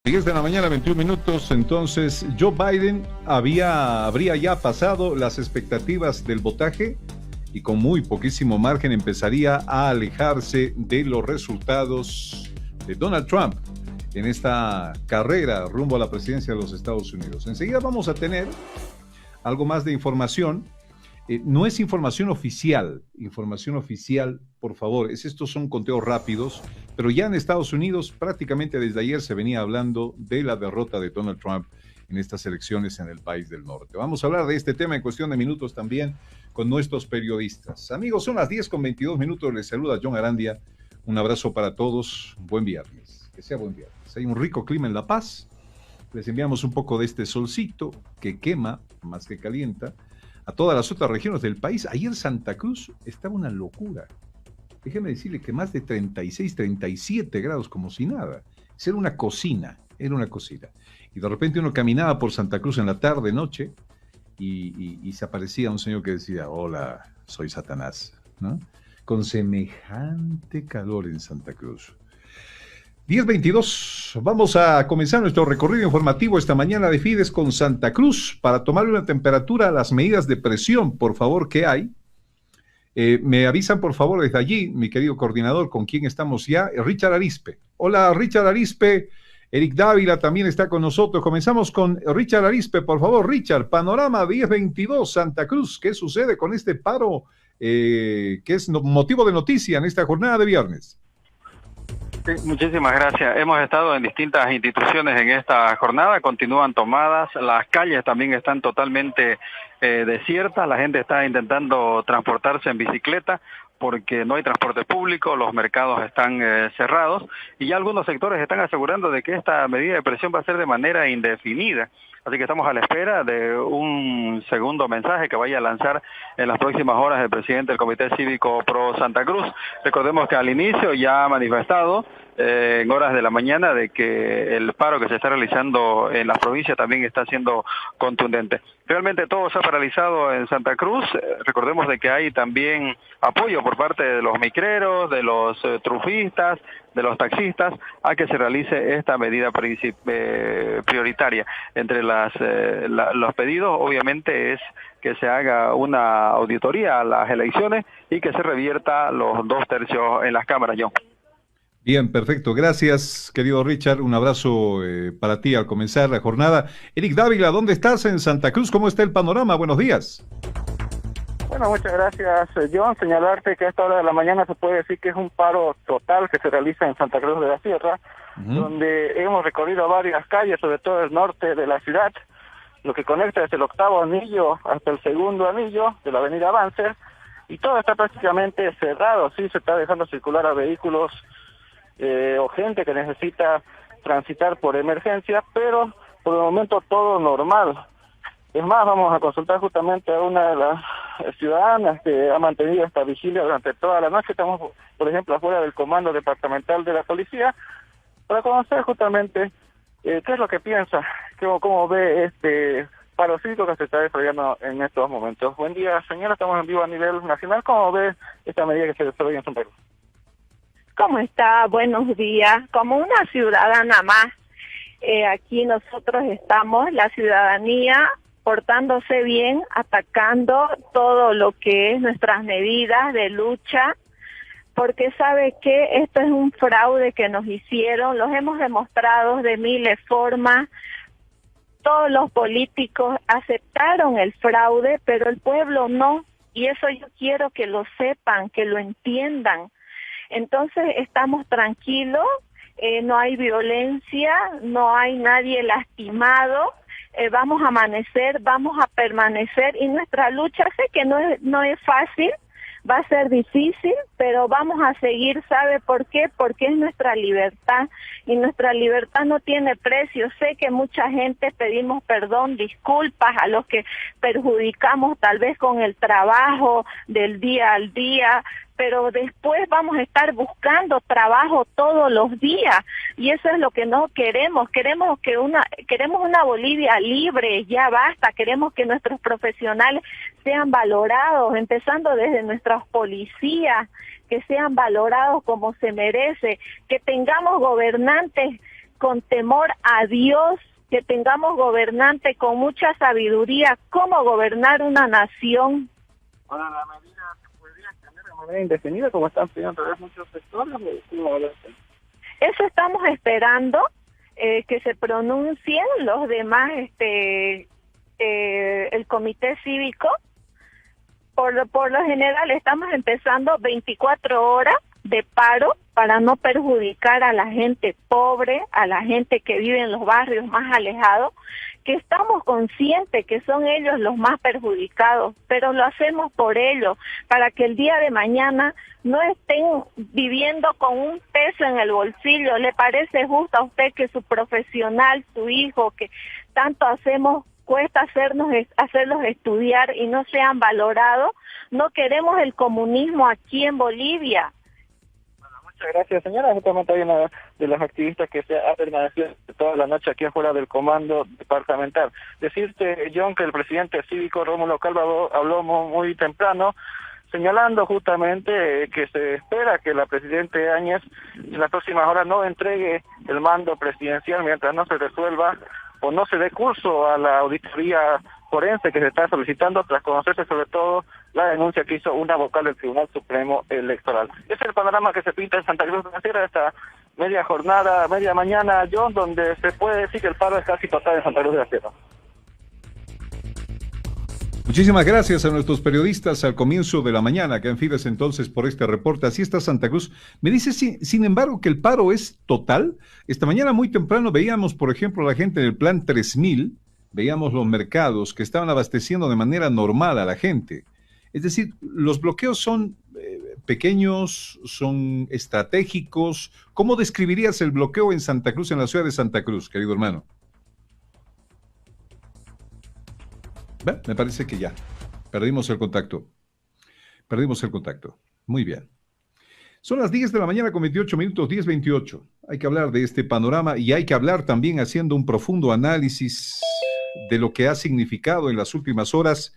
10 de la mañana, 21 minutos. Entonces, Joe Biden habría ya pasado las expectativas del votaje y con muy poquísimo margen empezaría a alejarse de los resultados de Donald Trump en esta carrera rumbo a la presidencia de los Estados Unidos. Enseguida vamos a tener algo más de información. No es información oficial, por favor, estos son conteos rápidos, pero ya en Estados Unidos prácticamente desde ayer se venía hablando de la derrota de Donald Trump en estas elecciones en el país del norte. Vamos a hablar de este tema en cuestión de minutos también con nuestros periodistas. Amigos, son las 10:22, les saluda John Arandia, un abrazo para todos, buen viernes, que sea buen viernes. Hay un rico clima en La Paz, les enviamos un poco de este solcito que quema más que calienta a todas las otras regiones del país. Ayer Santa Cruz estaba una locura. Déjeme decirle que más de 36, 37 grados como si nada. Era una cocina. Y de repente uno caminaba por Santa Cruz en la tarde, noche, y se aparecía un señor que decía, hola, soy Satanás, ¿no? Con semejante calor en Santa Cruz. 10:22, vamos a comenzar nuestro recorrido informativo esta mañana de Fides con Santa Cruz para tomarle una temperatura a las medidas de presión, por favor, que hay. Me avisan, por favor, desde allí, mi querido coordinador, con quien estamos ya, Richard Arispe. Hola, Richard Arispe. Eric Dávila también está con nosotros. Comenzamos con Richard Arispe, por favor. Richard, panorama 10:22, Santa Cruz. ¿Qué sucede con este paro que es motivo de noticia en esta jornada de viernes? Sí, muchísimas gracias. Hemos estado en distintas instituciones en esta jornada, continúan tomadas, las calles también están totalmente desiertas, la gente está intentando transportarse en bicicleta porque no hay transporte público, los mercados están cerrados y ya algunos sectores están asegurando de que esta medida de presión va a ser de manera indefinida. Así que estamos a la espera de un segundo mensaje que vaya a lanzar en las próximas horas el presidente del Comité Cívico Pro Santa Cruz. Recordemos que al inicio ya ha manifestado en horas de la mañana de que el paro que se está realizando en las provincias también está siendo contundente. Realmente todo se ha paralizado en Santa Cruz. Recordemos de que hay también apoyo por parte de los micreros, de los trufistas, de los taxistas, a que se realice esta medida prioritaria. Entre los pedidos, obviamente, es que se haga una auditoría a las elecciones y que se revierta los 2/3 en las cámaras, John. Bien, perfecto. Gracias, querido Richard. Un abrazo para ti al comenzar la jornada. Eric Dávila, ¿dónde estás en Santa Cruz? ¿Cómo está el panorama? Buenos días. Bueno, muchas gracias, John. Señalarte que a esta hora de la mañana se puede decir que es un paro total que se realiza en Santa Cruz de la Sierra, donde hemos recorrido varias calles, sobre todo el norte de la ciudad, lo que conecta desde el 8º anillo hasta el 2º anillo de la avenida Banzer, y todo está prácticamente cerrado. Sí, se está dejando circular a vehículos o gente que necesita transitar por emergencia, pero por el momento todo normal. Es más, vamos a consultar justamente a una de las ciudadanas que ha mantenido esta vigilia durante toda la noche. Estamos, por ejemplo, afuera del comando departamental de la policía para conocer justamente qué es lo que piensa, cómo ve este paro cívico que se está desarrollando en estos momentos. Buen día, señora, estamos en vivo a nivel nacional. ¿Cómo ve esta medida que se desarrolla en Santa Cruz? ¿Cómo está? Buenos días. Como una ciudadana más, aquí nosotros estamos, la ciudadanía, portándose bien, atacando todo lo que es nuestras medidas de lucha, porque sabe que esto es un fraude que nos hicieron, los hemos demostrado de miles de formas. Todos los políticos aceptaron el fraude, pero el pueblo no, y eso yo quiero que lo sepan, que lo entiendan. Entonces estamos tranquilos, no hay violencia, no hay nadie lastimado, vamos a amanecer, vamos a permanecer, y nuestra lucha, sé que no es fácil, va a ser difícil, pero vamos a seguir. ¿Sabe por qué? Porque es nuestra libertad, y nuestra libertad no tiene precio. Sé que mucha gente pedimos perdón, disculpas a los que perjudicamos tal vez con el trabajo del día al día, pero después vamos a estar buscando trabajo todos los días, y eso es lo que no queremos. Queremos una Bolivia libre, ya basta. Queremos que nuestros profesionales sean valorados, empezando desde nuestras policías, que sean valorados como se merece, que tengamos gobernantes con temor a Dios, que tengamos gobernantes con mucha sabiduría, cómo gobernar una nación. Ahora, la medida se podría cambiar de manera indefinida, como están pidiendo muchos sectores. Eso estamos esperando, que se pronuncien los demás, el comité cívico. Por lo general estamos empezando 24 horas de paro para no perjudicar a la gente pobre, a la gente que vive en los barrios más alejados, que estamos conscientes que son ellos los más perjudicados, pero lo hacemos por ellos, para que el día de mañana no estén viviendo con un peso en el bolsillo. ¿Le parece justo a usted que su profesional, su hijo, que tanto cuesta hacerlos estudiar y no sean valorados? No queremos el comunismo aquí en Bolivia. Muchas gracias, señora. Justamente hay una de las activistas que se ha permanecido toda la noche aquí afuera del comando departamental. Decirte, John, que el presidente cívico Rómulo Calvo habló muy temprano, señalando justamente que se espera que la presidenta Áñez en las próximas horas no entregue el mando presidencial mientras no se resuelva o no se dé curso a la auditoría forense que se está solicitando tras conocerse sobre todo la denuncia que hizo una vocal del Tribunal Supremo Electoral. Ese es el panorama que se pinta en Santa Cruz de la Sierra esta media jornada, media mañana, John, donde se puede decir que el paro es casi total en Santa Cruz de la Sierra. Muchísimas gracias a nuestros periodistas al comienzo de la mañana, que en Fides entonces por este reporte. Así está Santa Cruz. Me dice, sin embargo, que el paro es total. Esta mañana muy temprano veíamos, por ejemplo, a la gente del Plan 3000, veíamos los mercados que estaban abasteciendo de manera normal a la gente. Es decir, los bloqueos son pequeños, son estratégicos. ¿Cómo describirías el bloqueo en Santa Cruz, en la ciudad de Santa Cruz, querido hermano? Me parece que ya perdimos el contacto. Muy bien. Son las 10 de la mañana con 28 minutos, 10:28. Hay que hablar de este panorama y hay que hablar también haciendo un profundo análisis de lo que ha significado en las últimas horas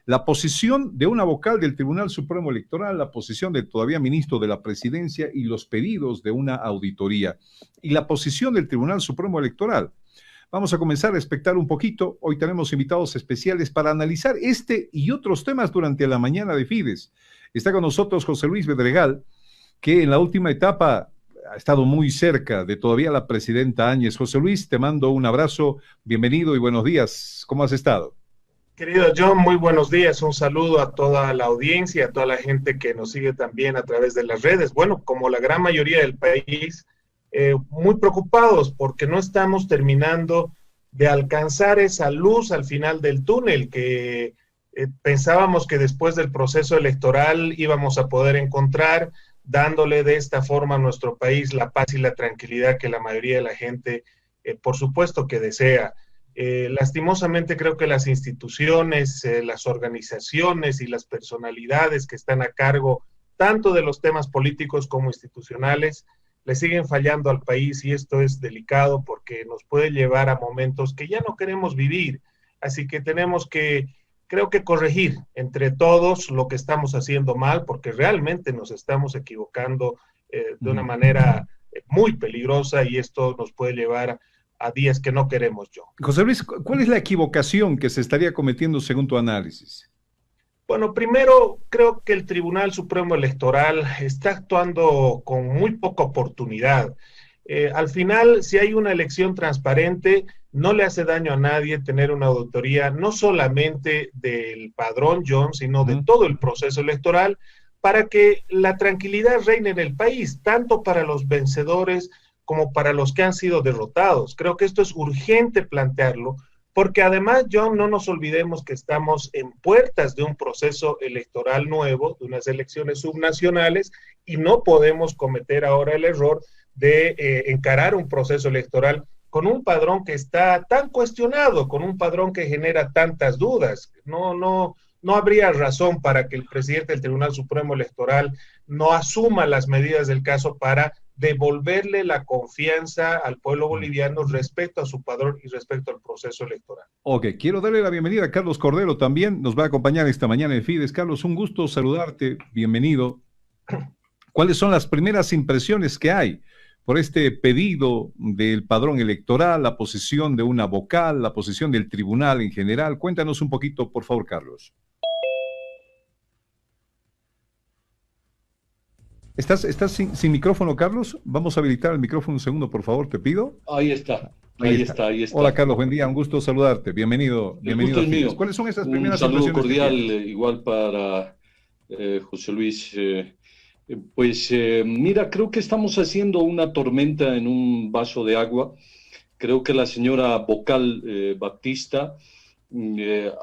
la posición de una vocal del Tribunal Supremo Electoral, la posición del todavía ministro de la Presidencia y los pedidos de una auditoría. Y la posición del Tribunal Supremo Electoral. Vamos a comenzar a expectar un poquito. Hoy tenemos invitados especiales para analizar este y otros temas durante la mañana de Fides. Está con nosotros José Luis Bedregal, que en la última etapa ha estado muy cerca de todavía la presidenta Áñez. José Luis, te mando un abrazo, bienvenido y buenos días. ¿Cómo has estado? Querido John, muy buenos días. Un saludo a toda la audiencia, a toda la gente que nos sigue también a través de las redes. Bueno, como la gran mayoría del país, muy preocupados porque no estamos terminando de alcanzar esa luz al final del túnel que pensábamos que después del proceso electoral íbamos a poder encontrar, dándole de esta forma a nuestro país la paz y la tranquilidad que la mayoría de la gente, por supuesto que desea. Lastimosamente creo que las instituciones, las organizaciones y las personalidades que están a cargo tanto de los temas políticos como institucionales le siguen fallando al país, y esto es delicado porque nos puede llevar a momentos que ya no queremos vivir. Así que tenemos que, creo que corregir entre todos lo que estamos haciendo mal, porque realmente nos estamos equivocando de una manera muy peligrosa, y esto nos puede llevar a días que no queremos, yo. José Luis, ¿cuál es la equivocación que se estaría cometiendo según tu análisis? Bueno, primero, creo que el Tribunal Supremo Electoral está actuando con muy poca oportunidad. Al final, si hay una elección transparente, no le hace daño a nadie tener una auditoría, no solamente del padrón, John, sino de todo el proceso electoral, para que la tranquilidad reine en el país, tanto para los vencedores como para los que han sido derrotados. Creo que esto es urgente plantearlo, porque además, John, no nos olvidemos que estamos en puertas de un proceso electoral nuevo, de unas elecciones subnacionales, y no podemos cometer ahora el error de encarar un proceso electoral con un padrón que está tan cuestionado, con un padrón que genera tantas dudas. No habría razón para que el presidente del Tribunal Supremo Electoral no asuma las medidas del caso para devolverle la confianza al pueblo boliviano respecto a su padrón y respecto al proceso electoral. Ok, quiero darle la bienvenida a Carlos Cordero también, nos va a acompañar esta mañana en Fides. Carlos, un gusto saludarte, bienvenido. ¿Cuáles son las primeras impresiones que hay? por este pedido del padrón electoral, la posición de una vocal, la posición del tribunal en general. Cuéntanos un poquito, por favor, Carlos. ¿Estás sin micrófono, Carlos? Vamos a habilitar el micrófono un segundo, por favor, te pido. Ahí está. Ahí está. Hola, Carlos, buen día, un gusto saludarte. Bienvenido. El gusto es mío. ¿Cuáles son esas primeras impresiones? Un saludo impresiones cordial, igual para José Luis. Mira, creo que estamos haciendo una tormenta en un vaso de agua. Creo que la señora vocal Baptista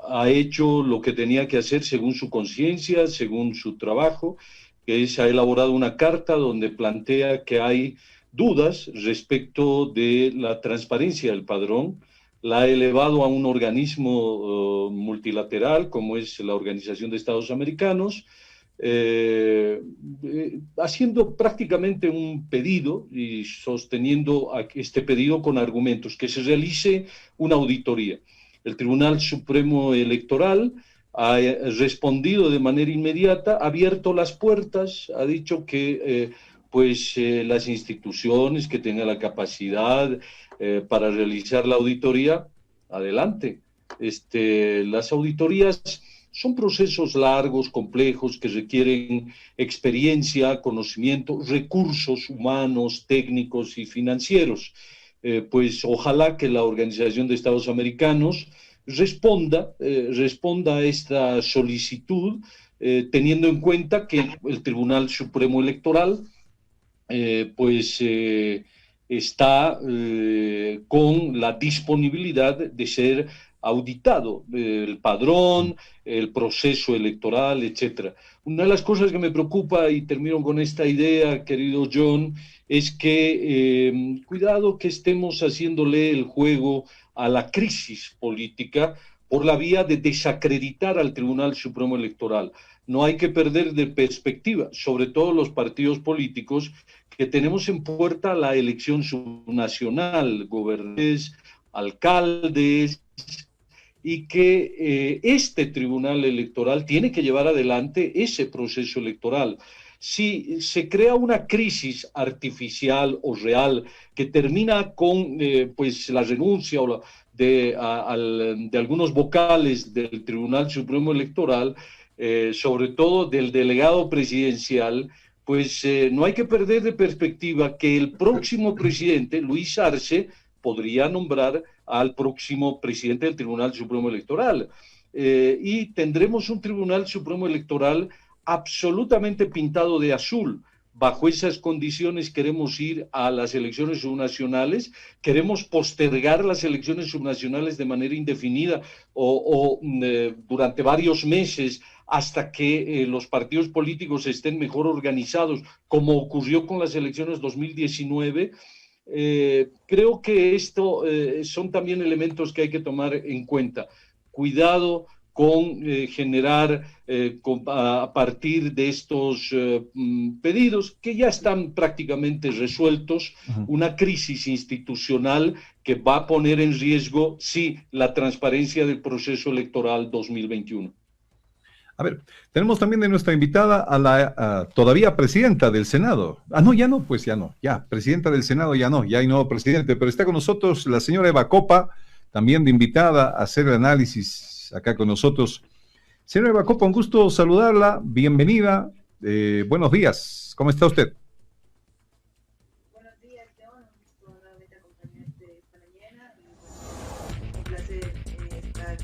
ha hecho lo que tenía que hacer según su conciencia, según su trabajo, que se ha elaborado una carta donde plantea que hay dudas respecto de la transparencia del padrón, la ha elevado a un organismo multilateral como es la Organización de Estados Americanos, haciendo prácticamente un pedido y sosteniendo este pedido con argumentos, que se realice una auditoría. El Tribunal Supremo Electoral ha respondido de manera inmediata, ha abierto las puertas, ha dicho que las instituciones que tengan la capacidad para realizar la auditoría, adelante. Las auditorías son procesos largos, complejos, que requieren experiencia, conocimiento, recursos humanos, técnicos y financieros. Ojalá que la Organización de Estados Americanos responda a esta solicitud, teniendo en cuenta que el Tribunal Supremo Electoral está con la disponibilidad de ser auditado, el padrón, el proceso electoral, etcétera. Una de las cosas que me preocupa, y termino con esta idea, querido John, es que cuidado que estemos haciéndole el juego a la crisis política por la vía de desacreditar al Tribunal Supremo Electoral. No hay que perder de perspectiva, sobre todo los partidos políticos, que tenemos en puerta la elección subnacional, gobernadores, alcaldes, y que este Tribunal Electoral tiene que llevar adelante ese proceso electoral. Si se crea una crisis artificial o real que termina con la renuncia de algunos vocales del Tribunal Supremo Electoral, sobre todo del delegado presidencial, no hay que perder de perspectiva que el próximo presidente, Luis Arce, podría nombrar al próximo presidente del Tribunal Supremo Electoral. Y tendremos un Tribunal Supremo Electoral absolutamente pintado de azul. Bajo esas condiciones queremos ir a las elecciones subnacionales, queremos postergar las elecciones subnacionales de manera indefinida o durante varios meses hasta que los partidos políticos estén mejor organizados, como ocurrió con las elecciones 2019. Creo que esto son también elementos que hay que tomar en cuenta. Cuidado con generar a partir de estos pedidos que ya están prácticamente resueltos, una crisis institucional que va a poner en riesgo, sí, la transparencia del proceso electoral 2021. A ver, tenemos también de nuestra invitada a la todavía presidenta del Senado. Presidenta del Senado ya hay nuevo presidente, pero está con nosotros la señora Eva Copa, también de invitada a hacer el análisis acá con nosotros. Señora Eva Copa, un gusto saludarla, bienvenida, buenos días, ¿cómo está usted? Buenos días, John, un gusto nuevamente acompañarte esta mañana, un placer estar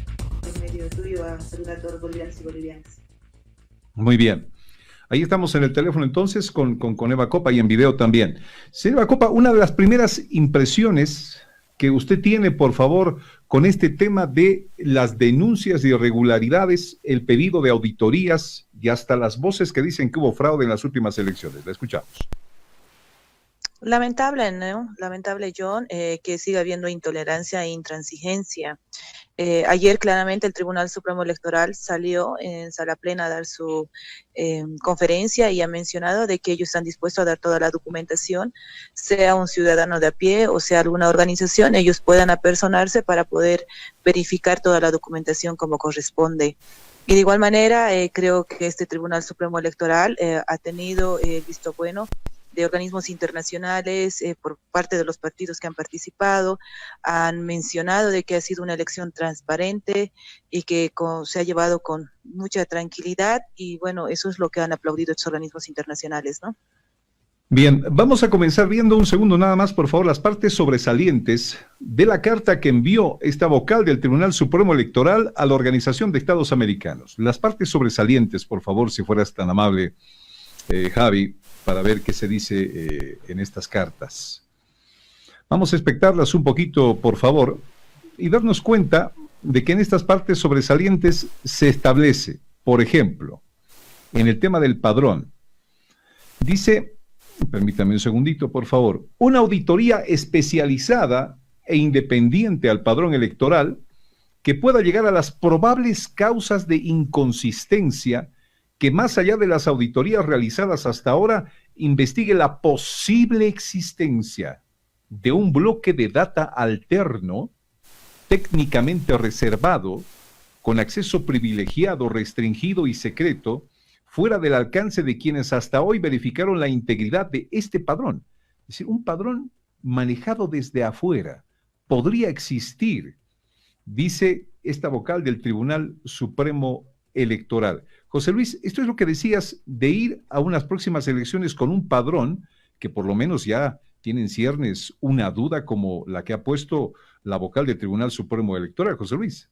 en medio tuyo a saludar a todos los bolivianos y bolivianas. Muy bien. Ahí estamos en el teléfono entonces con Eva Copa y en video también. Señora Eva Copa, una de las primeras impresiones que usted tiene, por favor, con este tema de las denuncias de irregularidades, el pedido de auditorías y hasta las voces que dicen que hubo fraude en las últimas elecciones. La escuchamos. Lamentable, ¿no? Lamentable, John, que siga habiendo intolerancia e intransigencia. Ayer claramente el Tribunal Supremo Electoral salió en sala plena a dar su conferencia y ha mencionado de que ellos están dispuestos a dar toda la documentación, sea un ciudadano de a pie o sea alguna organización, ellos puedan apersonarse para poder verificar toda la documentación como corresponde. Y de igual manera, creo que este Tribunal Supremo Electoral ha tenido el visto bueno de organismos internacionales, por parte de los partidos que han participado, han mencionado de que ha sido una elección transparente y que se ha llevado con mucha tranquilidad, y bueno, eso es lo que han aplaudido estos organismos internacionales, ¿no? Bien, vamos a comenzar viendo un segundo nada más, por favor, las partes sobresalientes de la carta que envió esta vocal del Tribunal Supremo Electoral a la Organización de Estados Americanos. Las partes sobresalientes, por favor, si fueras tan amable, Javi, para ver qué se dice en estas cartas. Vamos a espectarlas un poquito, por favor, y darnos cuenta de que en estas partes sobresalientes se establece, por ejemplo, en el tema del padrón, dice... Permítame un segundito, por favor. Una auditoría especializada e independiente al padrón electoral que pueda llegar a las probables causas de inconsistencia que, más allá de las auditorías realizadas hasta ahora, investigue la posible existencia de un bloque de data alterno, técnicamente reservado, con acceso privilegiado, restringido y secreto, fuera del alcance de quienes hasta hoy verificaron la integridad de este padrón. Es decir, un padrón manejado desde afuera. Podría existir, dice esta vocal del Tribunal Supremo Electoral. José Luis, esto es lo que decías de ir a unas próximas elecciones con un padrón que por lo menos ya tiene en ciernes una duda como la que ha puesto la vocal del Tribunal Supremo Electoral, José Luis.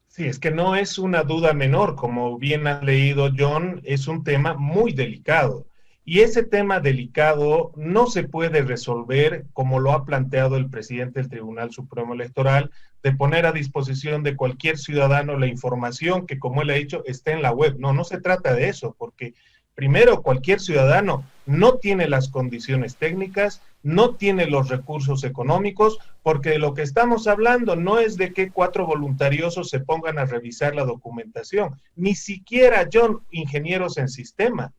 Sí, es que no es una duda menor, como bien has leído, John, es un tema muy delicado. Y ese tema delicado no se puede resolver como lo ha planteado el presidente del Tribunal Supremo Electoral, de poner a disposición de cualquier ciudadano la información que, como él ha dicho, está en la web. No, no se trata de eso, porque primero, cualquier ciudadano no tiene las condiciones técnicas, no tiene los recursos económicos, porque de lo que estamos hablando no es de que 4 voluntariosos se pongan a revisar la documentación, ni siquiera, John, ingenieros en sistema.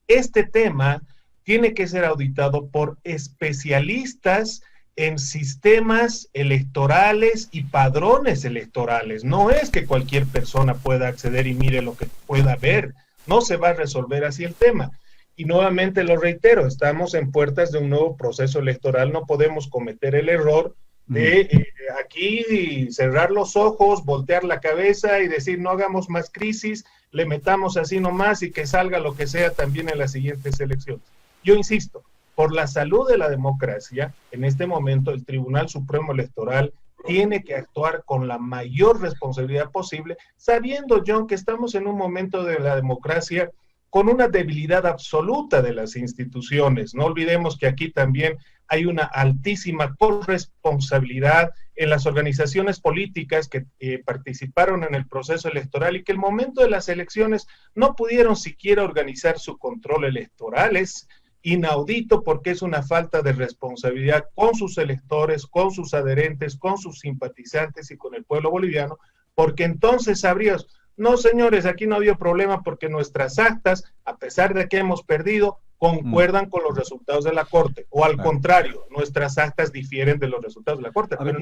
Este tema tiene que ser auditado por especialistas en sistemas electorales y padrones electorales. No es que cualquier persona pueda acceder y mire lo que pueda ver. No se va a resolver así el tema. Y nuevamente lo reitero, estamos en puertas de un nuevo proceso electoral, no podemos cometer el error de aquí cerrar los ojos, voltear la cabeza y decir no hagamos más crisis, le metamos así nomás y que salga lo que sea también en las siguientes elecciones. Yo insisto, por la salud de la democracia, en este momento el Tribunal Supremo Electoral tiene que actuar con la mayor responsabilidad posible, sabiendo, John, que estamos en un momento de la democracia con una debilidad absoluta de las instituciones. No olvidemos que aquí también hay una altísima corresponsabilidad en las organizaciones políticas que participaron en el proceso electoral y que el momento de las elecciones no pudieron siquiera organizar su control electoral. Es inaudito porque es una falta de responsabilidad con sus electores, con sus adherentes, con sus simpatizantes y con el pueblo boliviano, porque entonces habrías, no señores, aquí no había problema porque nuestras actas, a pesar de que hemos perdido, concuerdan con los resultados de la Corte, o al contrario, nuestras actas difieren de los resultados de la Corte. A ver,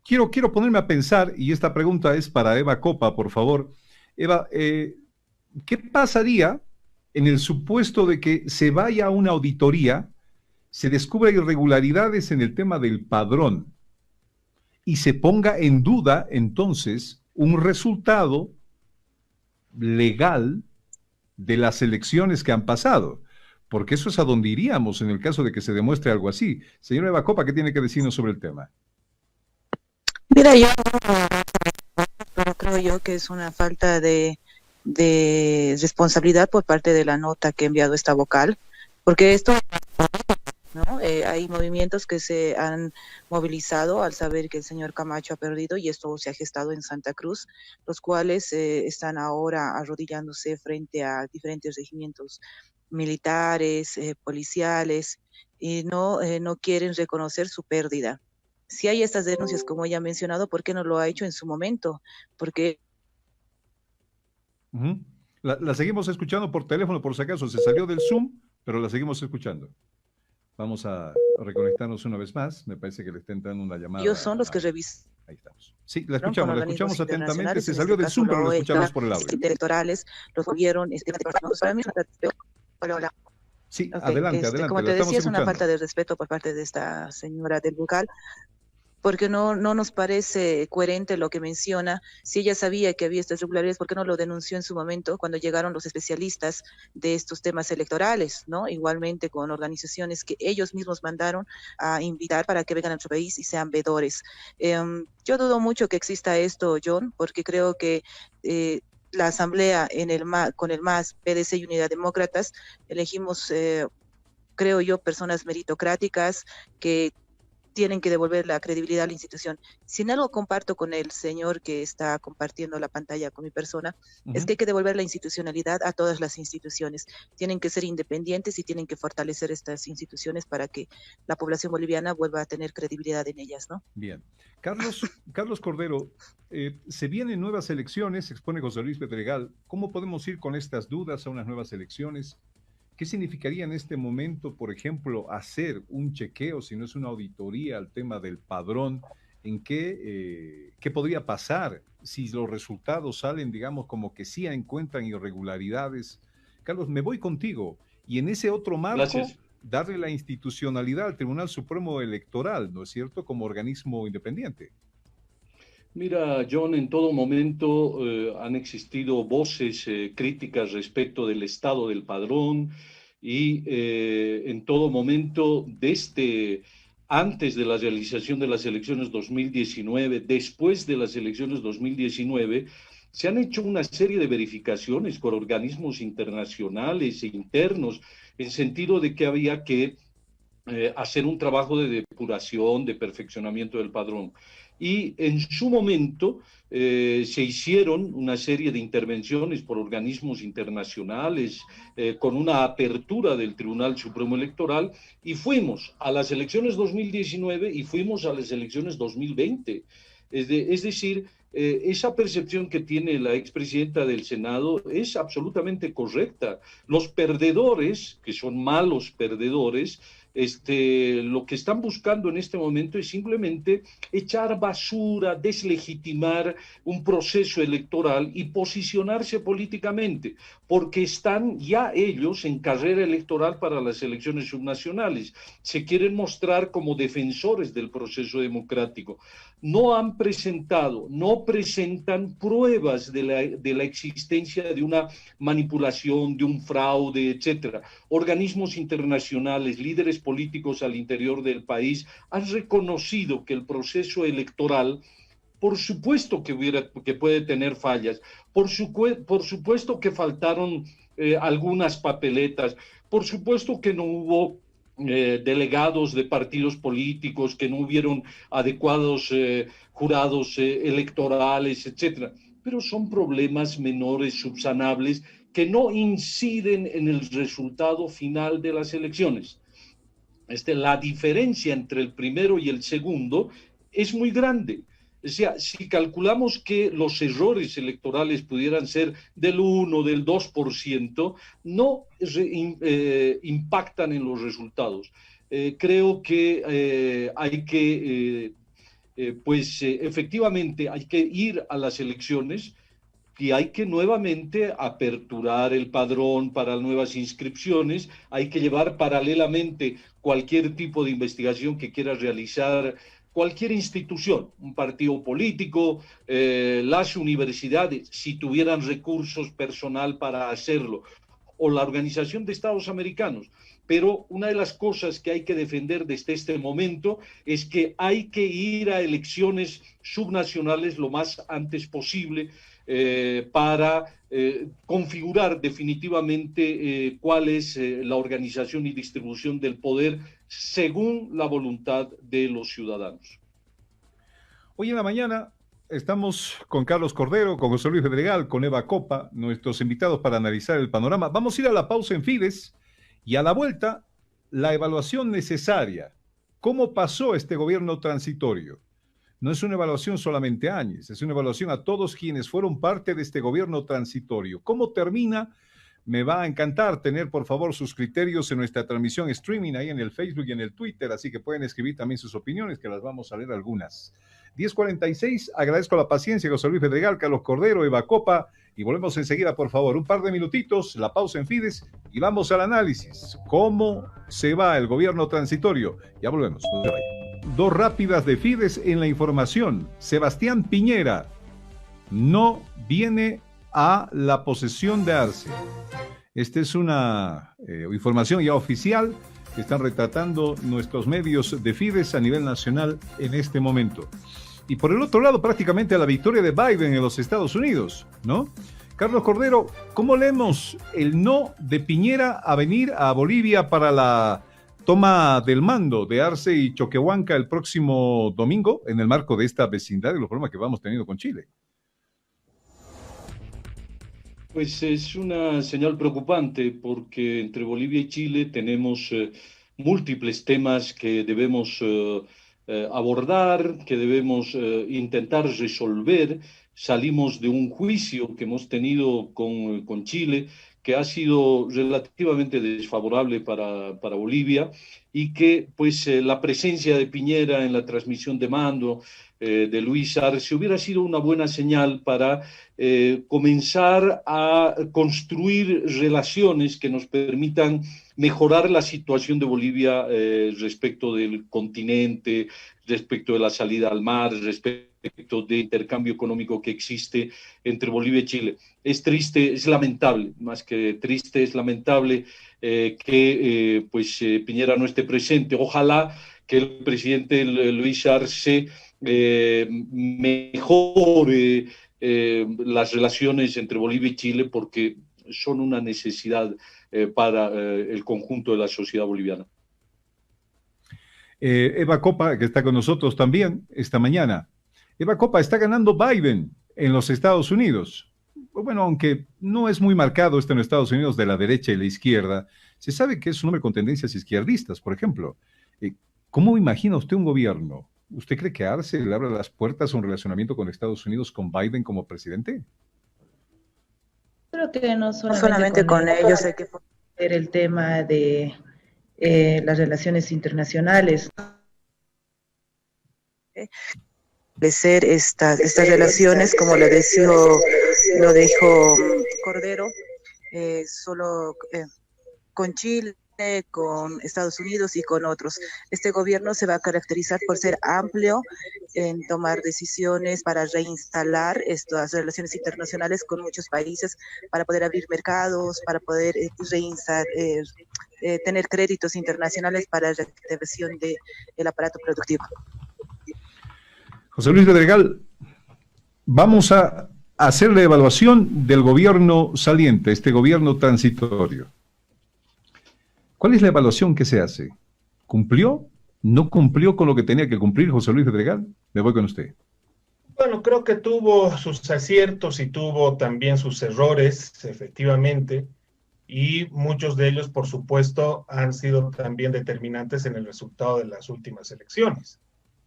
yo quiero ponerme a pensar, y esta pregunta es para Eva Copa, por favor. Eva, ¿qué pasaría en el supuesto de que se vaya a una auditoría, se descubra irregularidades en el tema del padrón y se ponga en duda entonces un resultado legal de las elecciones que han pasado? Porque eso es a donde iríamos en el caso de que se demuestre algo así. Señora Eva Copa, ¿qué tiene que decirnos sobre el tema? Mira, yo creo yo que es una falta de responsabilidad por parte de la nota que ha enviado esta vocal, porque esto, ¿no? Hay movimientos que se han movilizado al saber que el señor Camacho ha perdido, y esto se ha gestado en Santa Cruz, los cuales están ahora arrodillándose frente a diferentes regimientos militares, policiales, y no quieren reconocer su pérdida. Si hay estas denuncias, como ella ha mencionado, ¿por qué no lo ha hecho en su momento? Porque la seguimos escuchando por teléfono, por si acaso se salió del Zoom, pero la seguimos escuchando. Vamos a reconectarnos una vez más. Me parece que le está entrando una llamada. Ellos son los que revisan. Ahí estamos. Sí, la escuchamos atentamente. Se salió del Zoom, pero la escuchamos por el audio. Electorales, los gobiernos, hola. Sí, Ok, adelante, adelante, como la te estamos decía, es una escuchando. falta de respeto por parte de esta señora del local, porque no nos parece coherente lo que menciona. Si ella sabía que había estas irregularidades, ¿por qué no lo denunció en su momento cuando llegaron los especialistas de estos temas electorales, ¿no? Igualmente con organizaciones que ellos mismos mandaron a invitar para que vengan a nuestro país y sean vedores. Yo dudo mucho que exista esto, John, porque creo que la asamblea con el MAS, PDC y Unidad Demócratas, elegimos, creo yo, personas meritocráticas que tienen que devolver la credibilidad a la institución. Si en algo comparto con el señor que está compartiendo la pantalla con mi persona, es que hay que devolver la institucionalidad a todas las instituciones. Tienen que ser independientes y tienen que fortalecer estas instituciones para que la población boliviana vuelva a tener credibilidad en ellas, ¿no? Bien. Carlos Cordero, se vienen nuevas elecciones, expone José Luis Pedregal. ¿Cómo podemos ir con estas dudas a unas nuevas elecciones? ¿Qué significaría en este momento, por ejemplo, hacer un chequeo, si no es una auditoría, al tema del padrón? ¿Qué podría pasar si los resultados salen, digamos, como que sí encuentran irregularidades? Carlos, me voy contigo. Y en ese otro marco, Gracias. darle la institucionalidad al Tribunal Supremo Electoral, ¿no es cierto?, como organismo independiente. Mira, John, en todo momento han existido voces críticas respecto del estado del padrón y en todo momento, desde antes de la realización de las elecciones 2019, después de las elecciones 2019, se han hecho una serie de verificaciones por organismos internacionales e internos en sentido de que había que hacer un trabajo de depuración, de perfeccionamiento del padrón. Y en su momento se hicieron una serie de intervenciones por organismos internacionales con una apertura del Tribunal Supremo Electoral y fuimos a las elecciones 2019 y fuimos a las elecciones 2020. Es decir, esa percepción que tiene la expresidenta del Senado es absolutamente correcta. Los perdedores, que son malos perdedores, lo que están buscando en este momento es simplemente echar basura, deslegitimar un proceso electoral y posicionarse políticamente, porque están ya ellos en carrera electoral para las elecciones subnacionales. Se quieren mostrar como defensores del proceso democrático. No han presentado, no presentan pruebas de la existencia de una manipulación, de un fraude, etcétera. Organismos internacionales, líderes políticos al interior del país han reconocido que el proceso electoral, por supuesto que puede tener fallas, por supuesto que faltaron algunas papeletas, por supuesto que no hubo delegados de partidos políticos, que no hubieron adecuados jurados electorales, etcétera. Pero son problemas menores, subsanables, que no inciden en el resultado final de las elecciones. La diferencia entre el primero y el segundo es muy grande. O sea, si calculamos que los errores electorales pudieran ser del 1, del 2%, no impactan en los resultados. Creo que hay que, efectivamente, hay que ir a las elecciones y hay que nuevamente aperturar el padrón para nuevas inscripciones, hay que llevar paralelamente cualquier tipo de investigación que quiera realizar cualquier institución, un partido político, las universidades, si tuvieran recursos personal para hacerlo, o la Organización de Estados Americanos. Pero una de las cosas que hay que defender desde este momento es que hay que ir a elecciones subnacionales lo más antes posible para configurar definitivamente cuál es la organización y distribución del poder según la voluntad de los ciudadanos. Hoy en la mañana estamos con Carlos Cordero, con José Luis Pedregal, con Eva Copa, nuestros invitados para analizar el panorama. Vamos a ir a la pausa en Fides y a la vuelta, la evaluación necesaria. ¿Cómo pasó este gobierno transitorio? No es una evaluación solamente a Áñez, es una evaluación a todos quienes fueron parte de este gobierno transitorio. ¿Cómo termina Me va a encantar tener, por favor, sus criterios en nuestra transmisión streaming ahí en el Facebook y en el Twitter, así que pueden escribir también sus opiniones, que las vamos a leer algunas. 10:46, agradezco la paciencia, José Luis Pedregal, Carlos Cordero, Eva Copa, y volvemos enseguida, por favor, un par de minutitos, la pausa en Fides, y vamos al análisis. ¿Cómo se va el gobierno transitorio? Ya volvemos, no se vayan. Dos rápidas de Fides en la información. Sebastián Piñera no viene a la posesión de Arce. Esta es una información ya oficial que están retratando nuestros medios de Fides a nivel nacional en este momento. Y por el otro lado, prácticamente a la victoria de Biden en los Estados Unidos, ¿no? Carlos Cordero, ¿cómo leemos el no de Piñera a venir a Bolivia para la toma del mando de Arce y Choquehuanca el próximo domingo en el marco de esta vecindad y los problemas que vamos teniendo con Chile? Pues es una señal preocupante porque entre Bolivia y Chile tenemos múltiples temas que debemos abordar, que debemos intentar resolver. Salimos de un juicio que hemos tenido con Chile, que ha sido relativamente desfavorable para Bolivia y que pues la presencia de Piñera en la transmisión de mando de Luis Arce hubiera sido una buena señal para comenzar a construir relaciones que nos permitan mejorar la situación de Bolivia respecto del continente, respecto de la salida al mar, respecto de intercambio económico que existe entre Bolivia y Chile. Es triste, es lamentable, más que triste, es lamentable que Piñera no esté presente. Ojalá que el presidente Luis Arce mejore las relaciones entre Bolivia y Chile porque son una necesidad para el conjunto de la sociedad boliviana. Eva Copa, que está con nosotros también esta mañana. Eva Copa, está ganando Biden en los Estados Unidos. Bueno, aunque no es muy marcado esto en los Estados Unidos de la derecha y la izquierda, se sabe que es un hombre con tendencias izquierdistas, por ejemplo. ¿Cómo imagina usted un gobierno? ¿Usted cree que Arce le abre las puertas a un relacionamiento con Estados Unidos con Biden como presidente? Creo que no solamente con ellos hay que ver el tema de las relaciones internacionales. Establecer estas relaciones, como lo dijo Cordero, solo con Chile, con Estados Unidos y con otros. Este gobierno se va a caracterizar por ser amplio en tomar decisiones para reinstalar estas relaciones internacionales con muchos países, para poder abrir mercados, para poder tener créditos internacionales para la reactivación del aparato productivo. José Luis Pedregal, vamos a hacer la evaluación del gobierno saliente, este gobierno transitorio. ¿Cuál es la evaluación que se hace? ¿Cumplió? ¿No cumplió con lo que tenía que cumplir José Luis Pedregal? Me voy con usted. Bueno, creo que tuvo sus aciertos y tuvo también sus errores, efectivamente, y muchos de ellos, por supuesto, han sido también determinantes en el resultado de las últimas elecciones.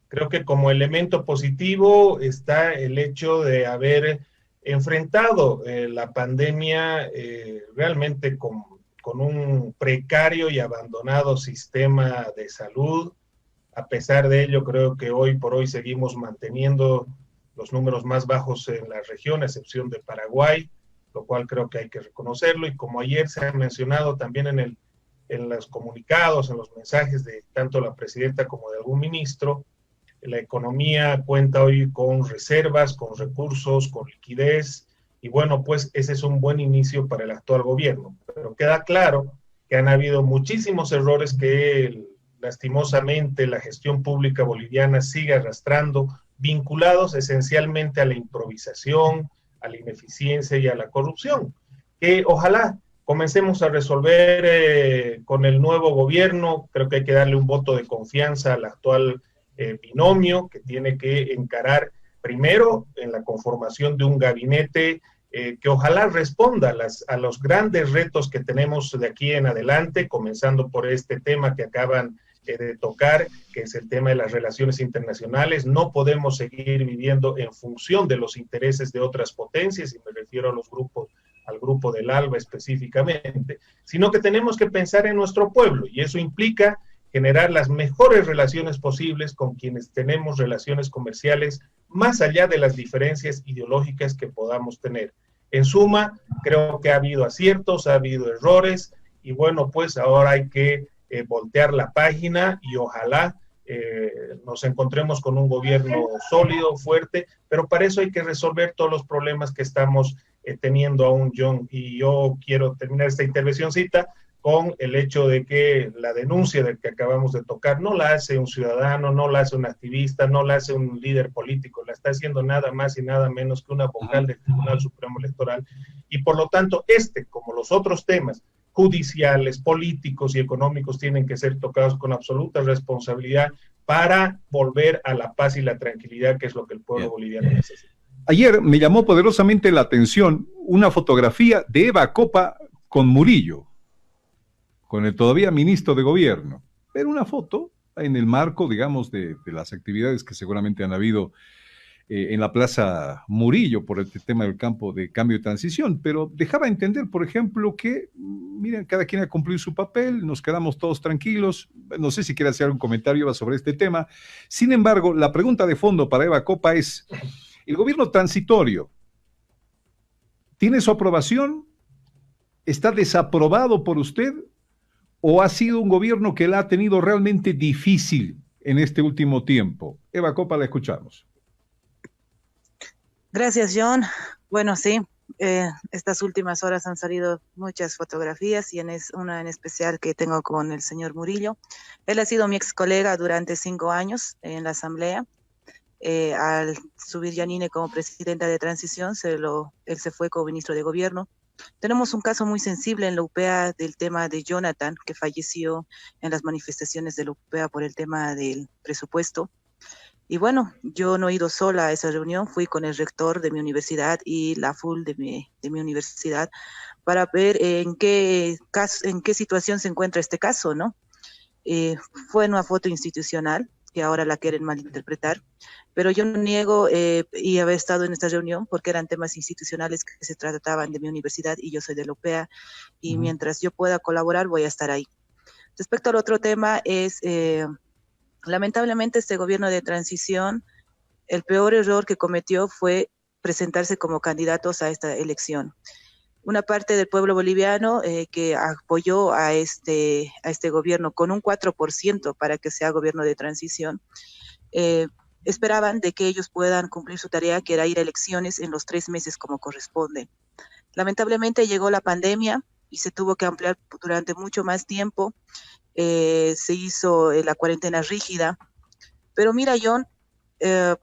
Creo que como elemento positivo está el hecho de haber enfrentado la pandemia realmente con un precario y abandonado sistema de salud. A pesar de ello, creo que hoy por hoy seguimos manteniendo los números más bajos en la región, a excepción de Paraguay, lo cual creo que hay que reconocerlo. Y como ayer se ha mencionado también en los comunicados, en los mensajes de tanto la presidenta como de algún ministro, la economía cuenta hoy con reservas, con recursos, con liquidez, y bueno, pues ese es un buen inicio para el actual gobierno. Pero queda claro que han habido muchísimos errores que lastimosamente la gestión pública boliviana sigue arrastrando, vinculados esencialmente a la improvisación, a la ineficiencia y a la corrupción, que ojalá comencemos a resolver con el nuevo gobierno. Creo que hay que darle un voto de confianza al actual binomio, que tiene que encarar primero en la conformación de un gabinete que ojalá responda a los grandes retos que tenemos de aquí en adelante, comenzando por este tema que acaban de tocar, que es el tema de las relaciones internacionales. No podemos seguir viviendo en función de los intereses de otras potencias, y me refiero a los grupos, al grupo del ALBA específicamente, sino que tenemos que pensar en nuestro pueblo, y eso implica generar las mejores relaciones posibles con quienes tenemos relaciones comerciales, más allá de las diferencias ideológicas que podamos tener. En suma, creo que ha habido aciertos, ha habido errores, y bueno, pues ahora hay que voltear la página y ojalá nos encontremos con un gobierno sólido, fuerte, pero para eso hay que resolver todos los problemas que estamos teniendo aún, John. Y yo quiero terminar esta intervencióncita con el hecho de que la denuncia del que acabamos de tocar no la hace un ciudadano, no la hace un activista, no la hace un líder político, la está haciendo nada más y nada menos que una vocal del Tribunal Supremo Electoral. Y por lo tanto, como los otros temas judiciales, políticos y económicos, tienen que ser tocados con absoluta responsabilidad para volver a la paz y la tranquilidad, que es lo que el pueblo boliviano necesita. Ayer me llamó poderosamente la atención una fotografía de Eva Copa con Murillo, con el todavía ministro de gobierno, pero una foto en el marco, digamos, de las actividades que seguramente han habido en la Plaza Murillo por este tema del campo de cambio y transición, pero dejaba entender, por ejemplo, que, miren, cada quien ha cumplido su papel, nos quedamos todos tranquilos. No sé si quiere hacer un comentario Eva, sobre este tema. Sin embargo, la pregunta de fondo para Eva Copa es, ¿el gobierno transitorio tiene su aprobación? ¿Está desaprobado por usted? ¿O ha sido un gobierno que la ha tenido realmente difícil en este último tiempo? Eva Copa, la escuchamos. Gracias, John. Bueno, sí, estas últimas horas han salido muchas fotografías y una en especial que tengo con el señor Murillo. Él ha sido mi ex colega durante 5 años en la Asamblea. Al subir Yanine como presidenta de transición, él se fue como ministro de gobierno. Tenemos un caso muy sensible en la UPEA del tema de Jonathan, que falleció en las manifestaciones de la UPEA por el tema del presupuesto. Y bueno, yo no he ido sola a esa reunión, fui con el rector de mi universidad y la FUL de mi universidad para ver en qué situación se encuentra este caso, ¿no? Fue una foto institucional, que ahora la quieren malinterpretar, pero yo no niego y haber estado en esta reunión porque eran temas institucionales que se trataban de mi universidad y yo soy de la UPEA, y mientras yo pueda colaborar voy a estar ahí. Respecto al otro tema es... lamentablemente este gobierno de transición, el peor error que cometió fue presentarse como candidatos a esta elección. Una parte del pueblo boliviano que apoyó a este gobierno con un 4% para que sea gobierno de transición, esperaban de que ellos puedan cumplir su tarea, que era ir a elecciones en los 3 meses como corresponde. Lamentablemente llegó la pandemia y se tuvo que ampliar durante mucho más tiempo. Se hizo la cuarentena rígida, pero mira, John,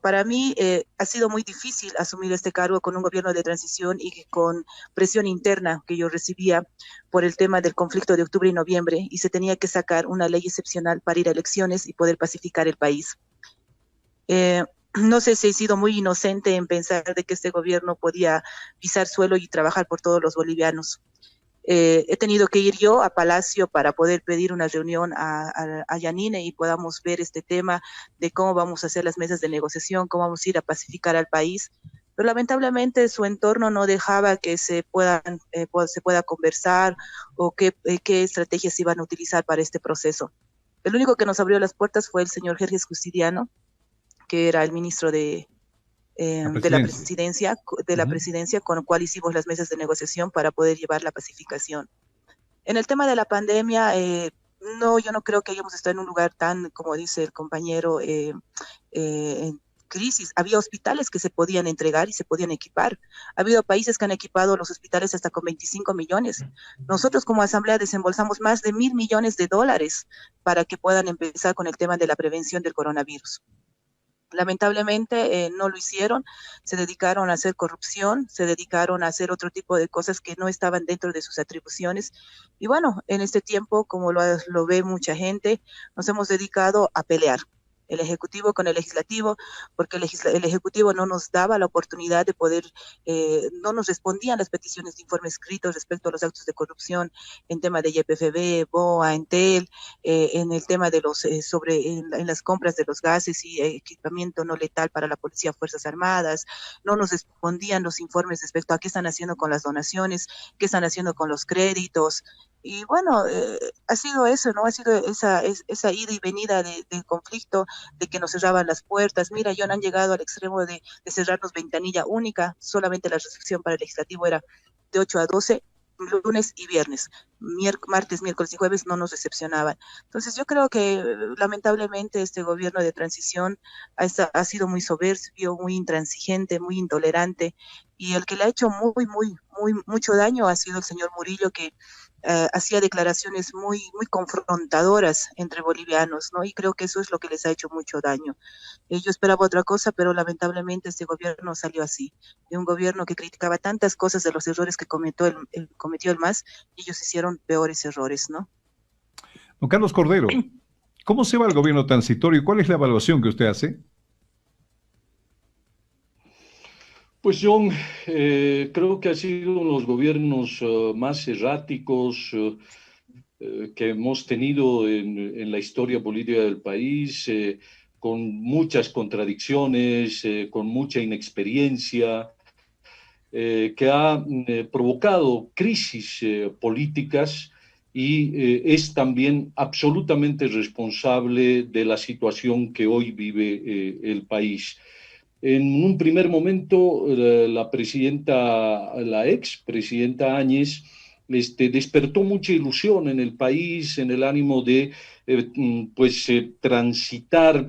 para mí ha sido muy difícil asumir este cargo con un gobierno de transición y con presión interna que yo recibía por el tema del conflicto de octubre y noviembre, y se tenía que sacar una ley excepcional para ir a elecciones y poder pacificar el país. No sé si he sido muy inocente en pensar de que este gobierno podía pisar suelo y trabajar por todos los bolivianos. He tenido que ir yo a Palacio para poder pedir una reunión a Yanine y podamos ver este tema de cómo vamos a hacer las mesas de negociación, cómo vamos a ir a pacificar al país. Pero lamentablemente su entorno no dejaba que se pueda conversar o qué estrategias iban a utilizar para este proceso. El único que nos abrió las puertas fue el señor Jerjes Justiniano, que era el ministro de la presidencia, con lo cual hicimos las mesas de negociación para poder llevar la pacificación. En el tema de la pandemia, yo no creo que hayamos estado en un lugar tan, como dice el compañero, en crisis. Había hospitales que se podían entregar y se podían equipar. Ha habido países que han equipado los hospitales hasta con 25 millones. Nosotros como Asamblea desembolsamos más de $1.000 millones para que puedan empezar con el tema de la prevención del coronavirus. Lamentablemente no lo hicieron, se dedicaron a hacer corrupción, se dedicaron a hacer otro tipo de cosas que no estaban dentro de sus atribuciones. Y bueno, en este tiempo, como lo ve mucha gente, nos hemos dedicado a pelear. el Ejecutivo con el Legislativo, porque el Ejecutivo no nos daba la oportunidad de poder, no nos respondían las peticiones de informe escritos respecto a los actos de corrupción en tema de YPFB, BOA, Entel, en el tema de los, en las compras de los gases y equipamiento no letal para la Policía, Fuerzas Armadas, no nos respondían los informes respecto a qué están haciendo con las donaciones, qué están haciendo con los créditos. Y bueno, ha sido eso, ¿no? Ha sido esa ida y venida del conflicto, de que nos cerraban las puertas. Mira, John, han llegado al extremo de cerrarnos ventanilla única, solamente la restricción para el legislativo era de 8 a 12, lunes y viernes, martes, miércoles y jueves no nos recepcionaban. Entonces yo creo que lamentablemente este gobierno de transición ha sido muy soberbio, muy intransigente, muy intolerante, y el que le ha hecho mucho daño ha sido el señor Murillo, que hacía declaraciones muy confrontadoras entre bolivianos, ¿no? Y creo que eso es lo que les ha hecho mucho daño. Yo esperaba otra cosa, pero lamentablemente este gobierno salió así, de un gobierno que criticaba tantas cosas de los errores que cometió el MAS, y ellos hicieron peores errores, ¿no? Don Carlos Cordero, ¿cómo se va el gobierno transitorio y cuál es la evaluación que usted hace? Pues John, creo que ha sido uno de los gobiernos más erráticos que hemos tenido en la historia política del país, con muchas contradicciones, con mucha inexperiencia, que ha provocado crisis políticas y es también absolutamente responsable de la situación que hoy vive el país. En un primer momento, la expresidenta Áñez despertó mucha ilusión en el país, en el ánimo de transitar,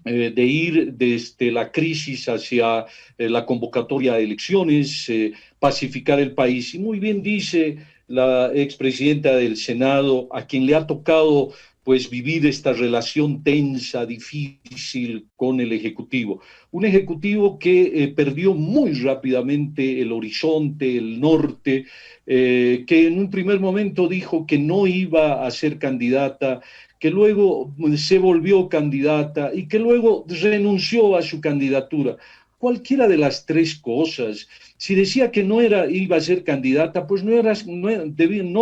de ir desde la crisis hacia la convocatoria de elecciones, pacificar el país. Y muy bien dice la expresidenta del Senado, a quien le ha tocado pues vivir esta relación tensa, difícil con el Ejecutivo. Un Ejecutivo que perdió muy rápidamente el horizonte, el norte, que en un primer momento dijo que no iba a ser candidata, que luego se volvió candidata y que luego renunció a su candidatura. Cualquiera de las tres cosas. Si decía que no iba a ser candidata, pues no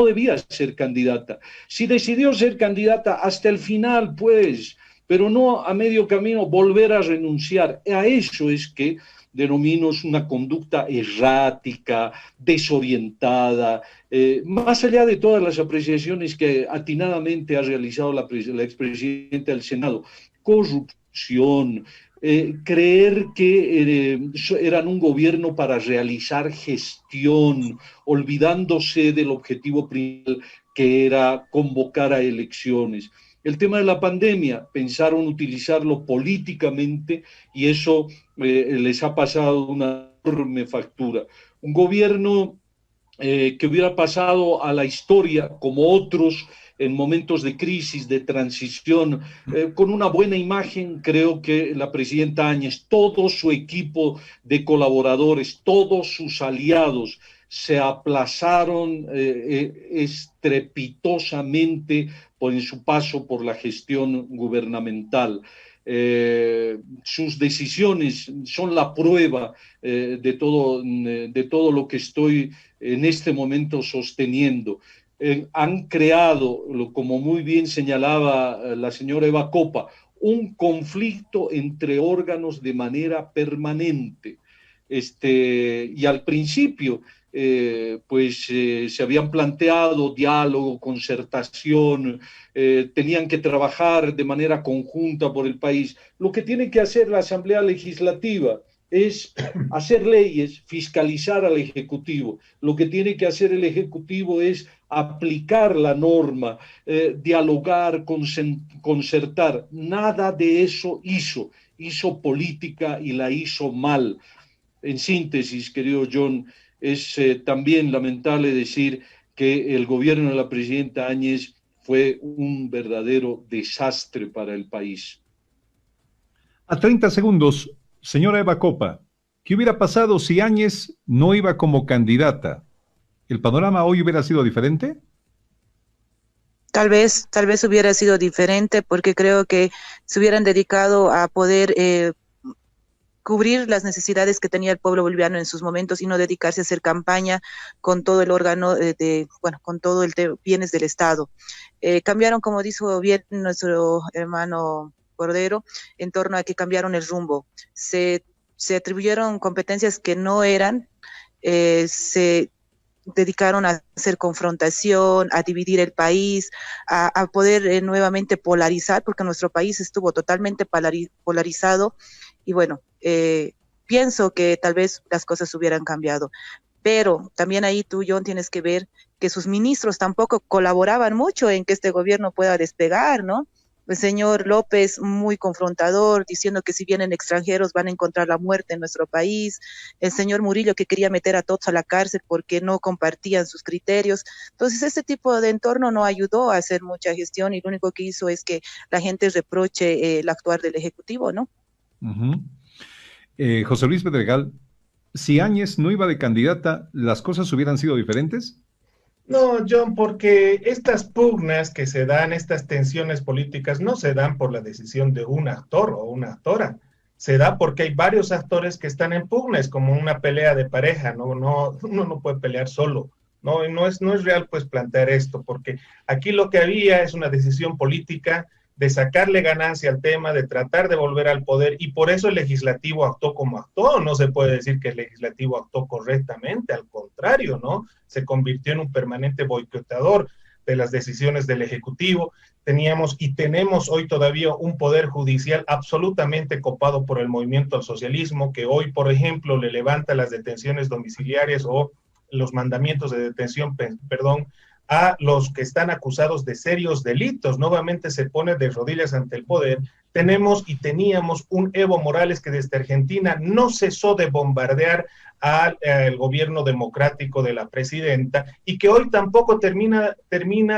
debía ser candidata. Si decidió ser candidata hasta el final, pues, pero no a medio camino volver a renunciar. A eso es que denomino una conducta errática, desorientada, más allá de todas las apreciaciones que atinadamente ha realizado la expresidenta del Senado. Corrupción, creer que eran un gobierno para realizar gestión, olvidándose del objetivo principal, que era convocar a elecciones. El tema de la pandemia, pensaron utilizarlo políticamente y eso les ha pasado una enorme factura. Un gobierno que hubiera pasado a la historia como otros en momentos de crisis, de transición, con una buena imagen. Creo que la presidenta Áñez, todo su equipo de colaboradores, todos sus aliados, se aplazaron estrepitosamente en su paso por la gestión gubernamental. Sus decisiones son la prueba de todo lo que estoy en este momento sosteniendo. Han creado, como muy bien señalaba la señora Eva Copa, un conflicto entre órganos de manera permanente. Y al principio, se habían planteado diálogo, concertación, tenían que trabajar de manera conjunta por el país. Lo que tiene que hacer la Asamblea Legislativa es hacer leyes, fiscalizar al Ejecutivo. Lo que tiene que hacer el Ejecutivo es aplicar la norma, dialogar, concertar. Nada de eso hizo política y la hizo mal. En síntesis, querido John, es también lamentable decir que el gobierno de la presidenta Áñez fue un verdadero desastre para el país. A 30 segundos, señora Eva Copa, ¿qué hubiera pasado si Áñez no iba como candidata? ¿El panorama hoy hubiera sido diferente? Tal vez hubiera sido diferente porque creo que se hubieran dedicado a poder cubrir las necesidades que tenía el pueblo boliviano en sus momentos y no dedicarse a hacer campaña con todo el órgano con todo el bienes del Estado. Cambiaron, como dijo bien nuestro hermano Cordero, en torno a que cambiaron el rumbo. Se atribuyeron competencias que no eran, se dedicaron a hacer confrontación, a dividir el país, a poder nuevamente polarizar, porque nuestro país estuvo totalmente polarizado y bueno, pienso que tal vez las cosas hubieran cambiado. Pero también ahí tú, John, tienes que ver que sus ministros tampoco colaboraban mucho en que este gobierno pueda despegar, ¿no? El señor López, muy confrontador, diciendo que si vienen extranjeros van a encontrar la muerte en nuestro país. El señor Murillo, que quería meter a todos a la cárcel porque no compartían sus criterios. Entonces, este tipo de entorno no ayudó a hacer mucha gestión y lo único que hizo es que la gente reproche el actuar del Ejecutivo, ¿no? José Luis Pedregal, si Áñez no iba de candidata, ¿las cosas hubieran sido diferentes? No, John, porque estas pugnas que se dan, estas tensiones políticas, no se dan por la decisión de un actor o una actora. Se da porque hay varios actores que están en pugna, es como una pelea de pareja, uno no puede pelear solo. No es real pues plantear esto, porque aquí lo que había es una decisión política de sacarle ganancia al tema, de tratar de volver al poder, y por eso el legislativo actuó como actuó. No se puede decir que el legislativo actuó correctamente, al contrario, ¿no? Se convirtió en un permanente boicotador de las decisiones del Ejecutivo. Teníamos y tenemos hoy todavía un poder judicial absolutamente copado por el movimiento al socialismo, que hoy, por ejemplo, le levanta las detenciones domiciliarias o los mandamientos de detención, a los que están acusados de serios delitos. Nuevamente se pone de rodillas ante el poder. Tenemos y teníamos un Evo Morales que desde Argentina no cesó de bombardear al gobierno democrático de la presidenta y que hoy tampoco termina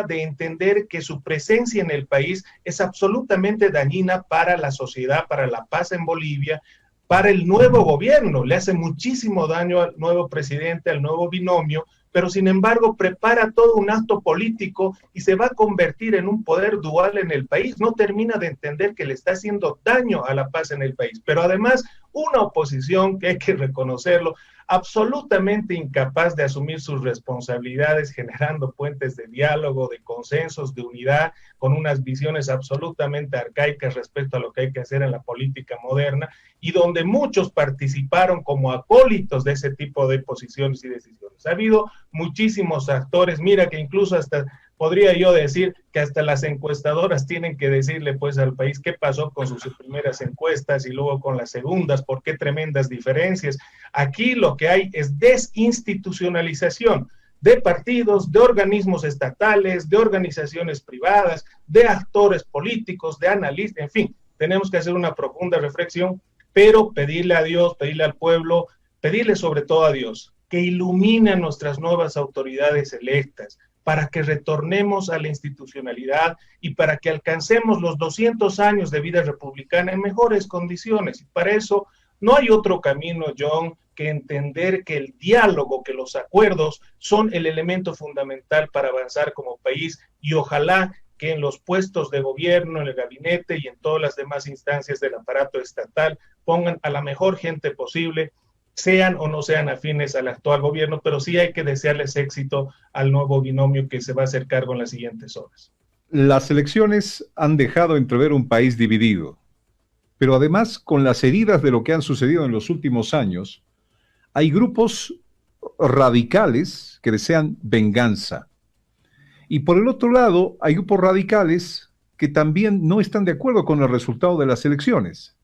de entender que su presencia en el país es absolutamente dañina para la sociedad, para la paz en Bolivia, para el nuevo gobierno. Le hace muchísimo daño al nuevo presidente, al nuevo binomio, pero sin embargo prepara todo un acto político y se va a convertir en un poder dual en el país. No termina de entender que le está haciendo daño a la paz en el país, pero además una oposición que hay que reconocerlo, absolutamente incapaz de asumir sus responsabilidades, generando puentes de diálogo, de consensos, de unidad, con unas visiones absolutamente arcaicas respecto a lo que hay que hacer en la política moderna, y donde muchos participaron como acólitos de ese tipo de posiciones y decisiones. Ha habido muchísimos actores, mira que incluso hasta podría yo decir que hasta las encuestadoras tienen que decirle pues al país qué pasó con sus primeras encuestas y luego con las segundas, por qué tremendas diferencias. Aquí lo que hay es desinstitucionalización de partidos, de organismos estatales, de organizaciones privadas, de actores políticos, de analistas, en fin, tenemos que hacer una profunda reflexión, pero pedirle a Dios, pedirle al pueblo, pedirle sobre todo a Dios, que ilumine a nuestras nuevas autoridades electas, para que retornemos a la institucionalidad y para que alcancemos los 200 años de vida republicana en mejores condiciones. Y para eso no hay otro camino, John, que entender que el diálogo, que los acuerdos son el elemento fundamental para avanzar como país, y ojalá que en los puestos de gobierno, en el gabinete y en todas las demás instancias del aparato estatal pongan a la mejor gente posible, sean o no sean afines al actual gobierno, pero sí hay que desearles éxito al nuevo binomio que se va a hacer cargo en las siguientes horas. Las elecciones han dejado entrever un país dividido, pero además, con las heridas de lo que han sucedido en los últimos años, hay grupos radicales que desean venganza. Y por el otro lado, hay grupos radicales que también no están de acuerdo con el resultado de las elecciones.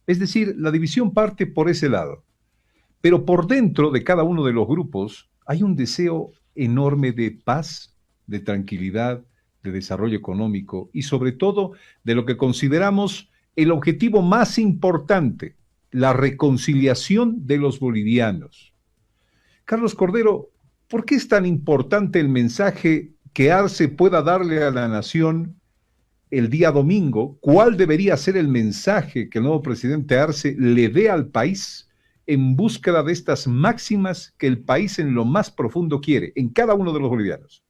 Es decir, la división parte por ese lado. Pero por dentro de cada uno de los grupos hay un deseo enorme de paz, de tranquilidad, de desarrollo económico y sobre todo de lo que consideramos el objetivo más importante, la reconciliación de los bolivianos. Carlos Cordero, ¿por qué es tan importante el mensaje que Arce pueda darle a la nación el día domingo? ¿Cuál debería ser el mensaje que el nuevo presidente Arce le dé al país en búsqueda de estas máximas que el país en lo más profundo quiere, en cada uno de los bolivianos?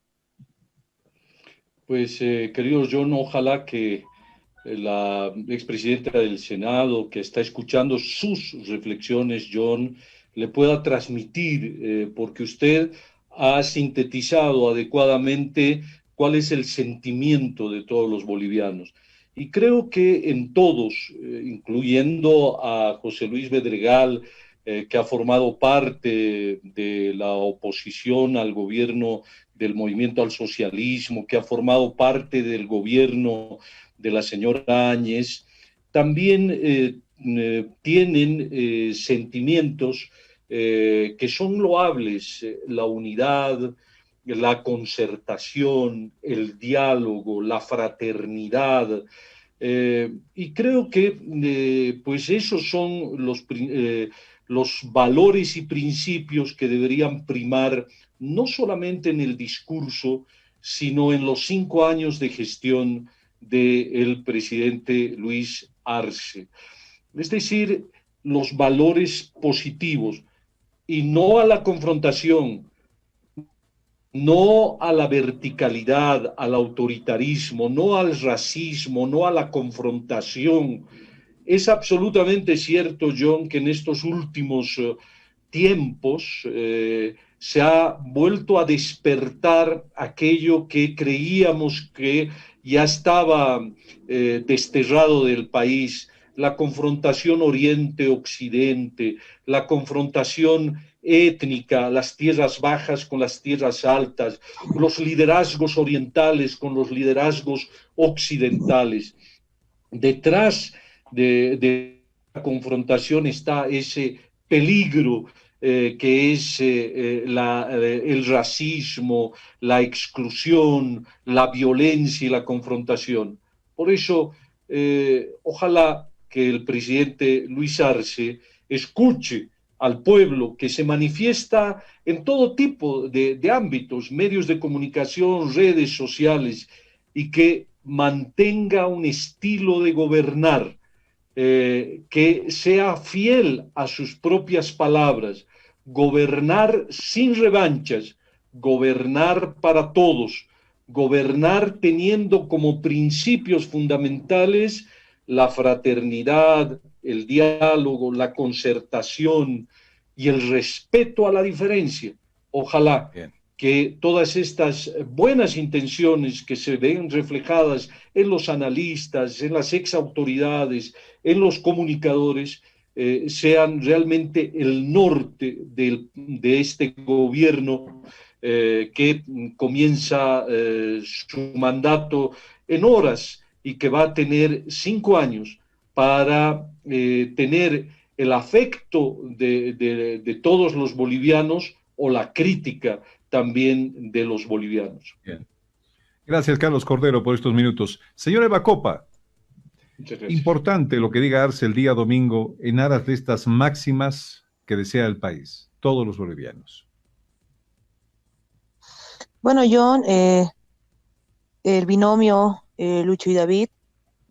Pues, querido John, ojalá que la expresidenta del Senado, que está escuchando sus reflexiones, John, le pueda transmitir, porque usted ha sintetizado adecuadamente cuál es el sentimiento de todos los bolivianos. Y creo que en todos, incluyendo a José Luis Bedregal, que ha formado parte de la oposición al gobierno del movimiento al socialismo, que ha formado parte del gobierno de la señora Áñez, también tienen sentimientos que son loables, la unidad, la concertación, el diálogo, la fraternidad, y creo que pues esos son los valores y principios que deberían primar no solamente en el discurso, sino en los 5 años de gestión del presidente Luis Arce. Es decir, los valores positivos y no a la confrontación, no a la verticalidad, al autoritarismo, no al racismo, no a la confrontación. Es absolutamente cierto, John, que en estos últimos tiempos se ha vuelto a despertar aquello que creíamos que ya estaba desterrado del país, la confrontación Oriente-Occidente, la confrontación étnica, las tierras bajas con las tierras altas, los liderazgos orientales con los liderazgos occidentales. Detrás de la confrontación está ese peligro que es el racismo, la exclusión, la violencia y la confrontación. Por eso, ojalá que el presidente Luis Arce escuche al pueblo que se manifiesta en todo tipo de ámbitos, medios de comunicación, redes sociales, y que mantenga un estilo de gobernar que sea fiel a sus propias palabras, gobernar sin revanchas, gobernar para todos, gobernar teniendo como principios fundamentales la fraternidad, el diálogo, la concertación y el respeto a la diferencia. Ojalá que todas estas buenas intenciones que se ven reflejadas en los analistas, en las exautoridades, en los comunicadores, sean realmente el norte de este gobierno que comienza su mandato en horas y que va a tener 5 años para tener el afecto de todos los bolivianos o la crítica también de los bolivianos. Bien. Gracias, Carlos Cordero, por estos minutos. Señor Eva Copa, importante lo que diga Arce el día domingo en aras de estas máximas que desea el país, todos los bolivianos. Bueno, John, el binomio Lucho y David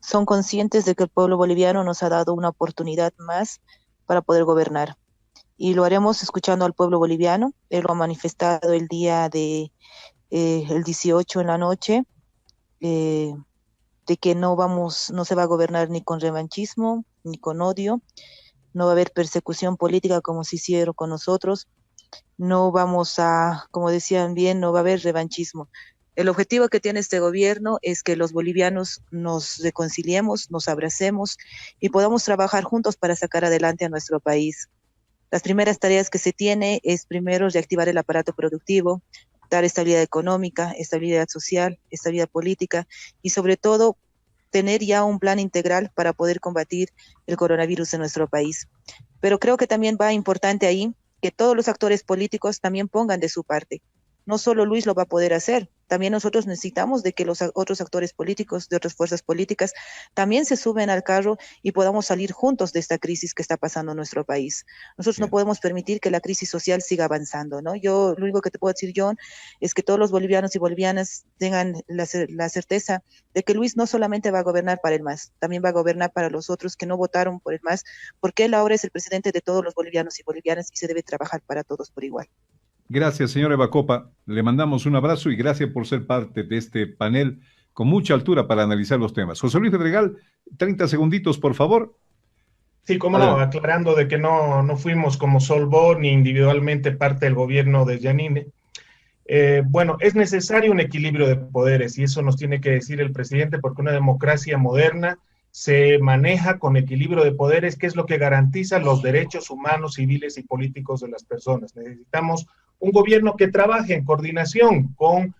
son conscientes de que el pueblo boliviano nos ha dado una oportunidad más para poder gobernar. Y lo haremos escuchando al pueblo boliviano. Él lo ha manifestado el día de el 18 en la noche, de que no se va a gobernar ni con revanchismo, ni con odio, no va a haber persecución política como se hicieron con nosotros, no vamos a, como decían bien, no va a haber revanchismo. El objetivo que tiene este gobierno es que los bolivianos nos reconciliemos, nos abracemos y podamos trabajar juntos para sacar adelante a nuestro país. Las primeras tareas que se tiene es primero reactivar el aparato productivo, dar estabilidad económica, estabilidad social, estabilidad política y sobre todo tener ya un plan integral para poder combatir el coronavirus en nuestro país. Pero creo que también va importante ahí que todos los actores políticos también pongan de su parte. No solo Luis lo va a poder hacer, también nosotros necesitamos de que los otros actores políticos, de otras fuerzas políticas, también se suben al carro y podamos salir juntos de esta crisis que está pasando en nuestro país. Nosotros no podemos permitir que la crisis social siga avanzando, ¿no? Yo lo único que te puedo decir, John, es que todos los bolivianos y bolivianas tengan la certeza de que Luis no solamente va a gobernar para el MAS, también va a gobernar para los otros que no votaron por el MAS, porque él ahora es el presidente de todos los bolivianos y bolivianas y se debe trabajar para todos por igual. Gracias, señora Evacopa. Le mandamos un abrazo y gracias por ser parte de este panel con mucha altura para analizar los temas. José Luis Pedregal, 30 segunditos, por favor. Sí, cómo no, aclarando de que no fuimos como Solvó ni individualmente parte del gobierno de Yanine. Bueno, es necesario un equilibrio de poderes y eso nos tiene que decir el presidente, porque una democracia moderna se maneja con equilibrio de poderes, que es lo que garantiza los derechos humanos, civiles y políticos de las personas. Necesitamos un gobierno que trabaje en coordinación con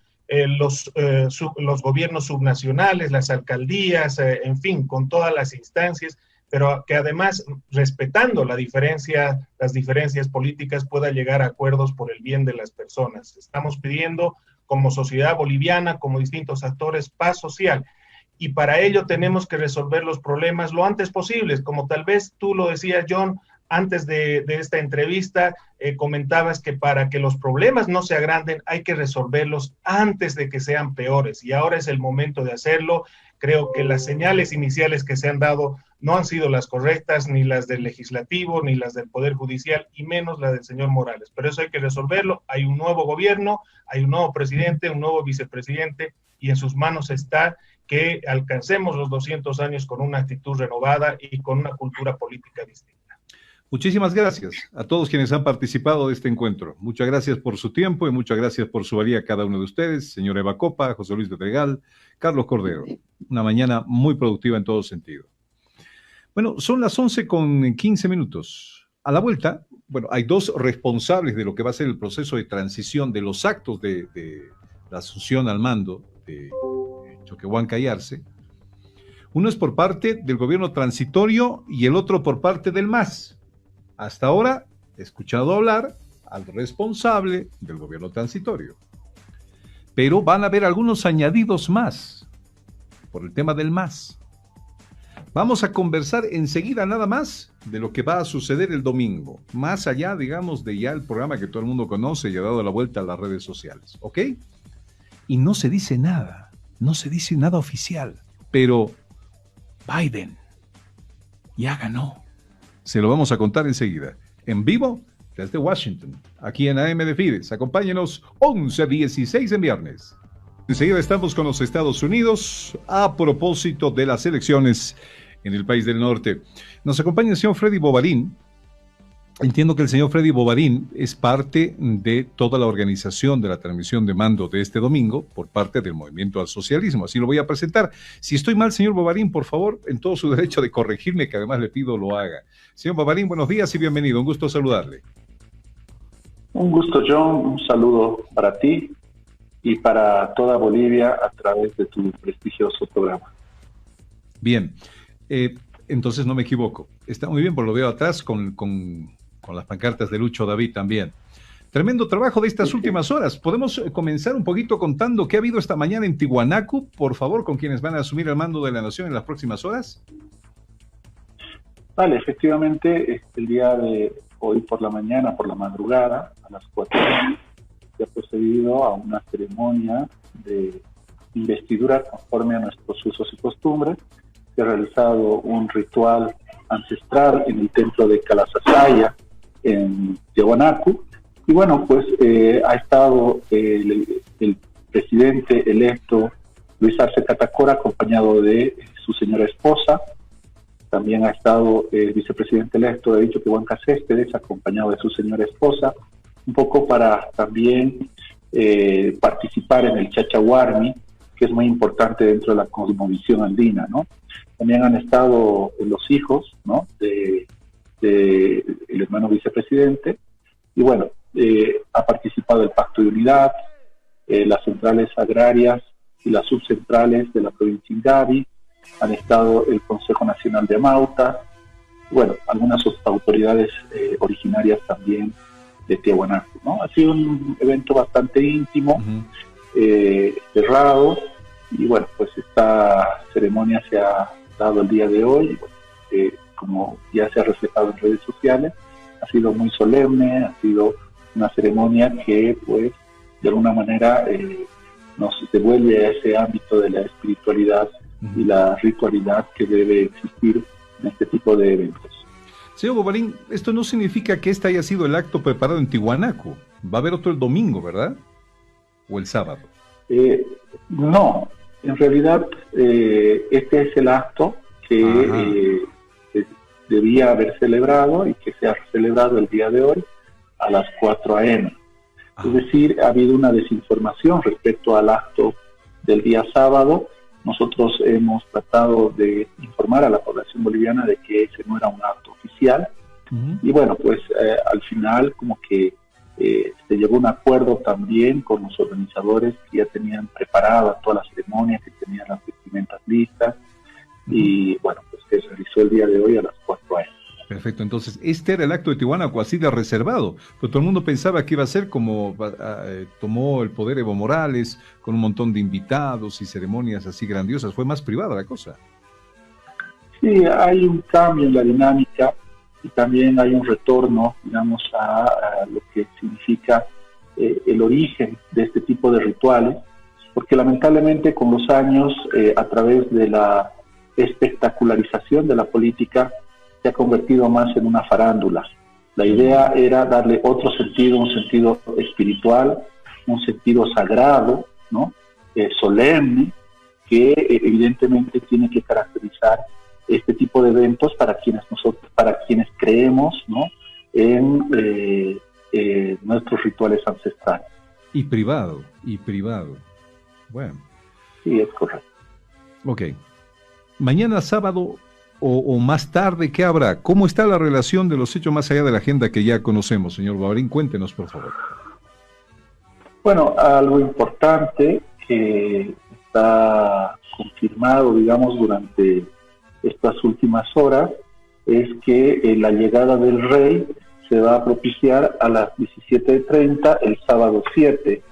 los gobiernos subnacionales, las alcaldías, en fin, con todas las instancias, pero que además, respetando las diferencias políticas, pueda llegar a acuerdos por el bien de las personas. Estamos pidiendo, como sociedad boliviana, como distintos actores, paz social, y para ello tenemos que resolver los problemas lo antes posible, como tal vez tú lo decías, John, antes de esta entrevista, comentabas que para que los problemas no se agranden, hay que resolverlos antes de que sean peores, y ahora es el momento de hacerlo. Creo que las señales iniciales que se han dado no han sido las correctas, ni las del legislativo, ni las del Poder Judicial, y menos la del señor Morales. Pero eso hay que resolverlo. Hay un nuevo gobierno, hay un nuevo presidente, un nuevo vicepresidente, y en sus manos está que alcancemos los 200 años con una actitud renovada y con una cultura política distinta. Muchísimas gracias a todos quienes han participado de este encuentro. Muchas gracias por su tiempo y muchas gracias por su valía a cada uno de ustedes, señor Evacopa, José Luis Pedregal, Carlos Cordero. Una mañana muy productiva en todo sentido. Bueno, son las 11:15. A la vuelta, bueno, hay dos responsables de lo que va a ser el proceso de transición de los actos de la asunción al mando de Choquehuanca y Arce. Uno es por parte del gobierno transitorio y el otro por parte del MAS. Hasta ahora he escuchado hablar al responsable del gobierno transitorio. Pero van a haber algunos añadidos más por el tema del MAS. Vamos a conversar enseguida nada más de lo que va a suceder el domingo, más allá, digamos, de ya el programa que todo el mundo conoce y ha dado la vuelta a las redes sociales, ¿ok? Y no se dice nada oficial, pero Biden ya ganó. Se lo vamos a contar enseguida, en vivo desde Washington, aquí en AM de Fides. Acompáñenos 11:16 en viernes. Enseguida estamos con los Estados Unidos a propósito de las elecciones en el país del norte. Nos acompaña el señor Freddy Bovarín. Entiendo que el señor Freddy Bovarín es parte de toda la organización de la transmisión de mando de este domingo por parte del Movimiento al Socialismo. Así lo voy a presentar. Si estoy mal, señor Bovarín, por favor, en todo su derecho de corregirme, que además le pido lo haga. Señor Bovarín, buenos días y bienvenido. Un gusto saludarle. Un gusto, John. Un saludo para ti y para toda Bolivia a través de tu prestigioso programa. Bien. Entonces no me equivoco. Está muy bien, porque lo veo atrás con las pancartas de Lucho David también. Tremendo trabajo de estas últimas horas. ¿Podemos comenzar un poquito contando qué ha habido esta mañana en Tiwanaku, por favor, con quienes van a asumir el mando de la nación en las próximas horas? Vale, efectivamente, el día de hoy por la mañana, por la madrugada, a las 4 se ha procedido a una ceremonia de investidura conforme a nuestros usos y costumbres. Se ha realizado un ritual ancestral en el templo de Calasasaya, en Tiwanaku. Y bueno, pues ha estado el presidente electo Luis Arce Catacora, acompañado de su señora esposa. También ha estado el vicepresidente electo de Choquehuanca Céspedes, acompañado de su señora esposa, un poco para también participar en el Chachahuarmi, que es muy importante dentro de la cosmovisión andina, ¿no? También han estado los hijos, ¿no?, de el hermano vicepresidente, y bueno, ha participado el Pacto de Unidad, las centrales agrarias y las subcentrales de la provincia Ingavi, han estado el Consejo Nacional de Amauta, bueno, algunas autoridades originarias también de Tiwanaku, ¿no? Ha sido un evento bastante íntimo, cerrado, y bueno, pues esta ceremonia se ha dado el día de hoy, y bueno, como ya se ha reflejado en redes sociales, ha sido muy solemne, ha sido una ceremonia que pues de alguna manera nos devuelve a ese ámbito de la espiritualidad y la ritualidad que debe existir en este tipo de eventos. Señor Bovarín, esto no significa que este haya sido el acto preparado en Tiwanaku. Va a haber otro el domingo, ¿verdad? ¿O el sábado? No, en realidad este es el acto que debía haber celebrado y que se ha celebrado el día de hoy a las 4 a.m. Es decir, ha habido una desinformación respecto al acto del día sábado. Nosotros hemos tratado de informar a la población boliviana de que ese no era un acto oficial. Y bueno, pues al final como que se llegó a un acuerdo también con los organizadores que ya tenían preparada toda la ceremonia, que tenían las vestimentas listas, y bueno, pues se realizó el día de hoy a las 4 a.m. Perfecto, entonces este era el acto de Tiahuanaco, así de reservado, pero todo el mundo pensaba que iba a ser como tomó el poder Evo Morales, con un montón de invitados y ceremonias así grandiosas. Fue más privada la cosa. Sí, hay un cambio en la dinámica y también hay un retorno, digamos, a lo que significa el origen de este tipo de rituales, porque lamentablemente con los años, a través de la espectacularización de la política, se ha convertido más en una farándula. La idea era darle otro sentido, un sentido espiritual, un sentido sagrado, ¿no? Solemne, que evidentemente tiene que caracterizar este tipo de eventos para quienes creemos, ¿no?, en nuestros rituales ancestrales. Y privado. Bueno. Sí, es correcto. Ok. Mañana sábado o más tarde, ¿qué habrá? ¿Cómo está la relación de los hechos más allá de la agenda que ya conocemos, señor Bobarín? Cuéntenos, por favor. Bueno, algo importante que está confirmado, digamos, durante estas últimas horas, es que la llegada del rey se va a propiciar a las 17:30 el sábado 7,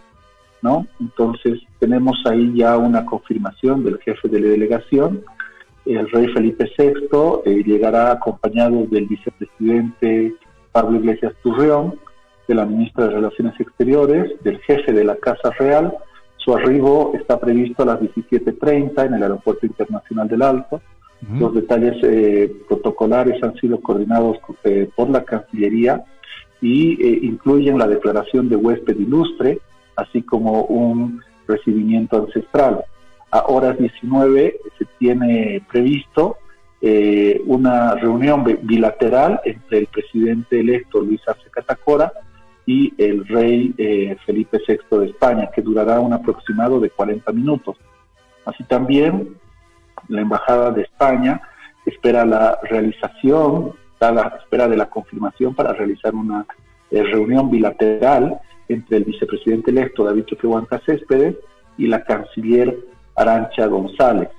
¿no? Entonces tenemos ahí ya una confirmación del jefe de la delegación. El rey Felipe VI llegará acompañado del vicepresidente Pablo Iglesias Turrión, de la ministra de Relaciones Exteriores, del jefe de la Casa Real. Su arribo está previsto a las 17:30 en el Aeropuerto Internacional del Alto. Los detalles protocolares han sido coordinados por la Cancillería y incluyen la declaración de huésped ilustre, así como un recibimiento ancestral. A horas 19 se tiene previsto una reunión bilateral entre el presidente electo Luis Arce Catacora y el rey Felipe VI de España, que durará un aproximado de 40 minutos. Así también, la Embajada de España espera la realización, está a la espera de la confirmación para realizar una reunión bilateral entre el vicepresidente electo David Choquehuanca Céspedes y la canciller Arantxa González.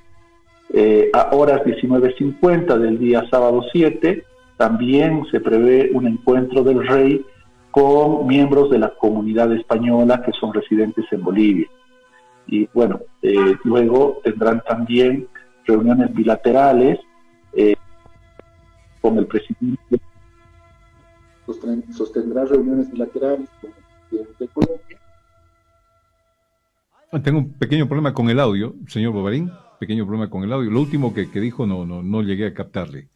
A horas 19:50 del día sábado 7, también se prevé un encuentro del rey con miembros de la comunidad española que son residentes en Bolivia. Y bueno, luego tendrán también reuniones bilaterales con el presidente. Sostendrá reuniones bilaterales con el presidente de Colombia. Tengo un pequeño problema con el audio, señor Bobarín, pequeño problema con el audio. Lo último que dijo no llegué a captarle.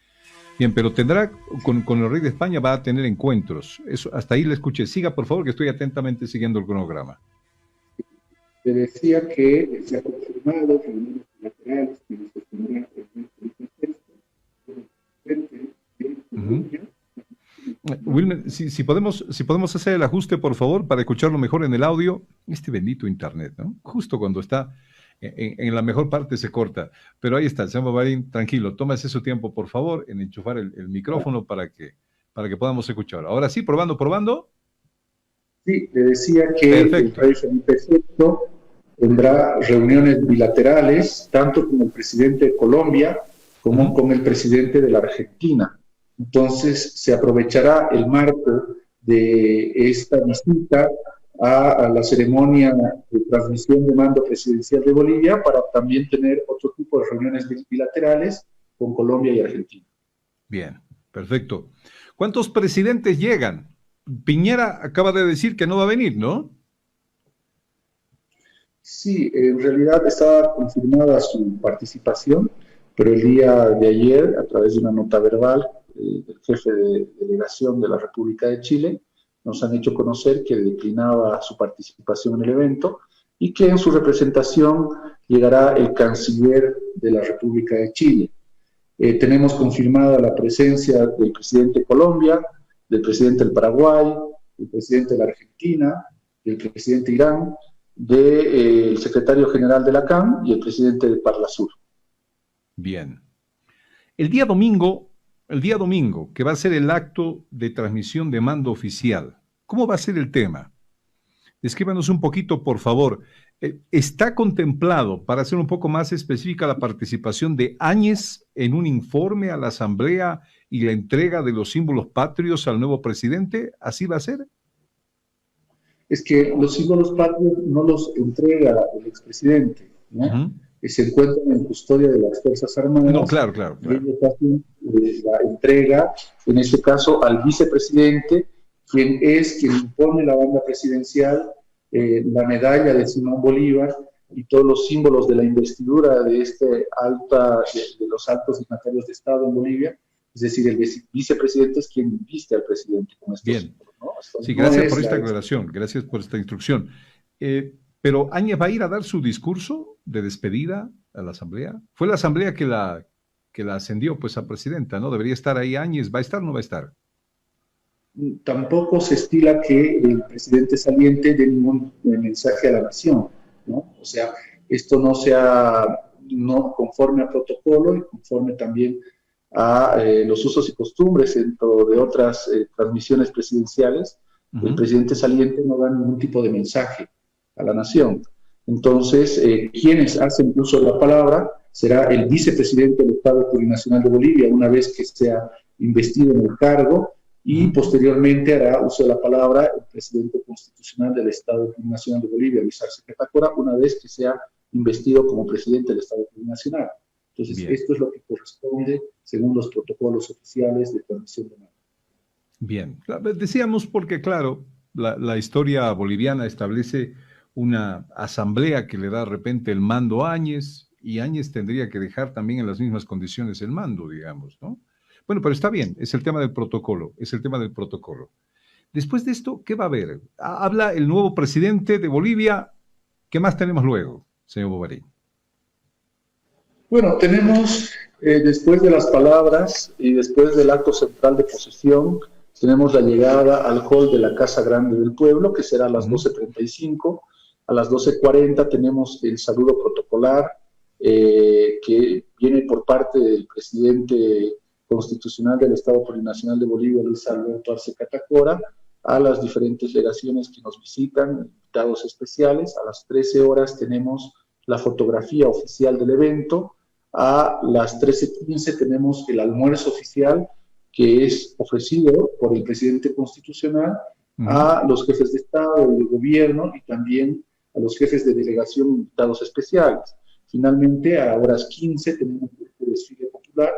Bien, pero tendrá, con el rey de España va a tener encuentros. Eso, hasta ahí le escuché. Siga, por favor, que estoy atentamente siguiendo el cronograma. Se decía que se ha confirmado reuniones bilaterales que se sostendrán Wilmer, si podemos hacer el ajuste, por favor, para escucharlo mejor en el audio. Este bendito internet, ¿no? Justo cuando está en la mejor parte se corta. Pero ahí está, señor Bobarín, tranquilo, tómese su tiempo, por favor, en enchufar el micrófono para que podamos escuchar. Ahora sí, probando. Sí, le decía que perfecto. El rey Felipe VI tendrá reuniones bilaterales, tanto con el presidente de Colombia como con el presidente de la Argentina. Entonces, se aprovechará el marco de esta visita a la ceremonia de transmisión de mando presidencial de Bolivia para también tener otro tipo de reuniones bilaterales con Colombia y Argentina. Bien, perfecto. ¿Cuántos presidentes llegan? Piñera acaba de decir que no va a venir, ¿no? Sí, en realidad estaba confirmada su participación, pero el día de ayer, a través de una nota verbal del jefe de delegación de la República de Chile, nos han hecho conocer que declinaba su participación en el evento y que en su representación llegará el canciller de la República de Chile. Tenemos confirmada la presencia del presidente de Colombia, del presidente del Paraguay, del presidente de la Argentina, del presidente de Irán, del secretario general de la CAM y el presidente de Parlasur. Bien. El día domingo, que va a ser el acto de transmisión de mando oficial, ¿cómo va a ser el tema? Descríbanos un poquito, por favor. ¿Está contemplado, para ser un poco más específica, la participación de Áñez en un informe a la Asamblea y la entrega de los símbolos patrios al nuevo presidente? ¿Así va a ser? Es que los símbolos patrios no los entrega el expresidente, ¿no? Se encuentran en custodia de las Fuerzas Armadas. No, claro. Y ellos hacen la entrega, en este caso, al vicepresidente, quien impone la banda presidencial, la medalla de Simón Bolívar y todos los símbolos de la investidura de los altos dignatarios de Estado en Bolivia. Es decir, el vicepresidente es quien viste al presidente con estos símbolos, ¿no? Sí, gracias por esta aclaración, gracias por esta instrucción. Pero ¿Áñez va a ir a dar su discurso de despedida a la Asamblea? Fue la Asamblea que la ascendió pues a presidenta, ¿no? Debería estar ahí Áñez. ¿Va a estar o no va a estar? Tampoco se estila que el presidente saliente dé ningún mensaje a la nación, ¿no? O sea, esto no conforme a protocolo y conforme también a los usos y costumbres dentro de otras transmisiones presidenciales. El presidente saliente no da ningún tipo de mensaje a la nación. Entonces, quienes hacen uso de la palabra será el vicepresidente del Estado Plurinacional de Bolivia, una vez que sea investido en el cargo, y posteriormente hará uso de la palabra el presidente constitucional del Estado Plurinacional de Bolivia, Luis Arce Catacora, una vez que sea investido como presidente del Estado Plurinacional. Entonces, bien, esto es lo que corresponde según los protocolos oficiales de transmisión de mando. Bien, decíamos porque, claro, la historia boliviana establece una asamblea que le da de repente el mando a Áñez, y Áñez tendría que dejar también en las mismas condiciones el mando, digamos, ¿no? Bueno, pero está bien, es el tema del protocolo, Después de esto, ¿qué va a haber? Habla el nuevo presidente de Bolivia. ¿Qué más tenemos luego, señor Bobarín? Bueno, tenemos, después de las palabras y después del acto central de posesión, tenemos la llegada al hall de la Casa Grande del Pueblo, que será a las 12:35. A las 12:40 tenemos el saludo protocolar, que viene por parte del presidente constitucional del Estado Plurinacional de Bolivia, Luis Alberto Arce Catacora, a las diferentes delegaciones que nos visitan, invitados especiales. A las 13 horas tenemos la fotografía oficial del evento. A las 13:15 tenemos el almuerzo oficial, que es ofrecido por el presidente constitucional a los jefes de Estado y de gobierno, y también a los jefes de delegación invitados especiales. Finalmente, a horas 15 tenemos el desfile popular,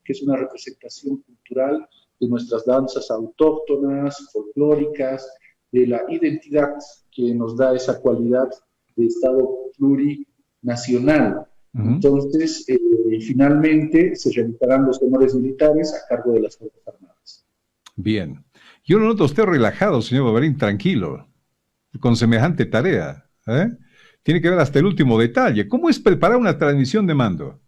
que es una representación cultural de nuestras danzas autóctonas, folclóricas, de la identidad que nos da esa cualidad de Estado plurinacional. Entonces, finalmente se realizarán los honores militares a cargo de las Fuerzas Armadas. Bien. Yo lo noto a usted relajado, señor Bobarín, tranquilo, con semejante tarea, ¿eh? Tiene que ver hasta el último detalle. ¿Cómo es preparar una transmisión de mando?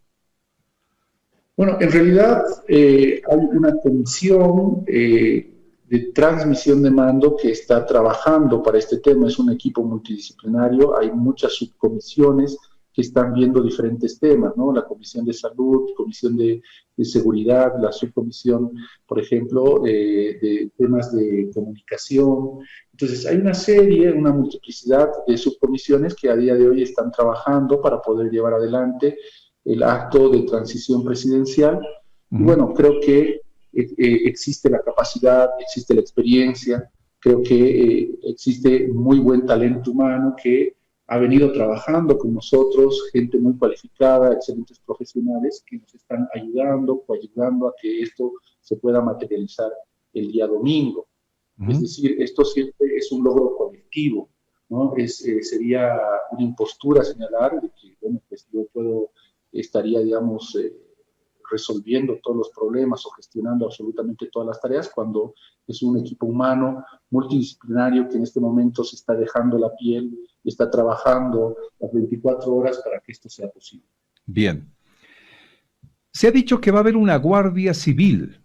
Bueno, en realidad hay una comisión de transmisión de mando que está trabajando para este tema. Es un equipo multidisciplinario, hay muchas subcomisiones que están viendo diferentes temas, ¿no? La Comisión de Salud, Comisión de Seguridad, la subcomisión, por ejemplo, de temas de comunicación. Entonces, hay una multiplicidad de subcomisiones que a día de hoy están trabajando para poder llevar adelante el acto de transición presidencial. Y bueno, creo que existe la capacidad, existe la experiencia, creo que existe muy buen talento humano que ha venido trabajando con nosotros, gente muy cualificada, excelentes profesionales que nos están ayudando, coayudando a que esto se pueda materializar el día domingo. Es decir, esto siempre es un logro colectivo, ¿no? Sería una impostura señalar de que, bueno, pues yo estaría, digamos, resolviendo todos los problemas o gestionando absolutamente todas las tareas, cuando es un equipo humano multidisciplinario que en este momento se está dejando la piel, está trabajando las 24 horas para que esto sea posible. Bien. Se ha dicho que va a haber una guardia civil.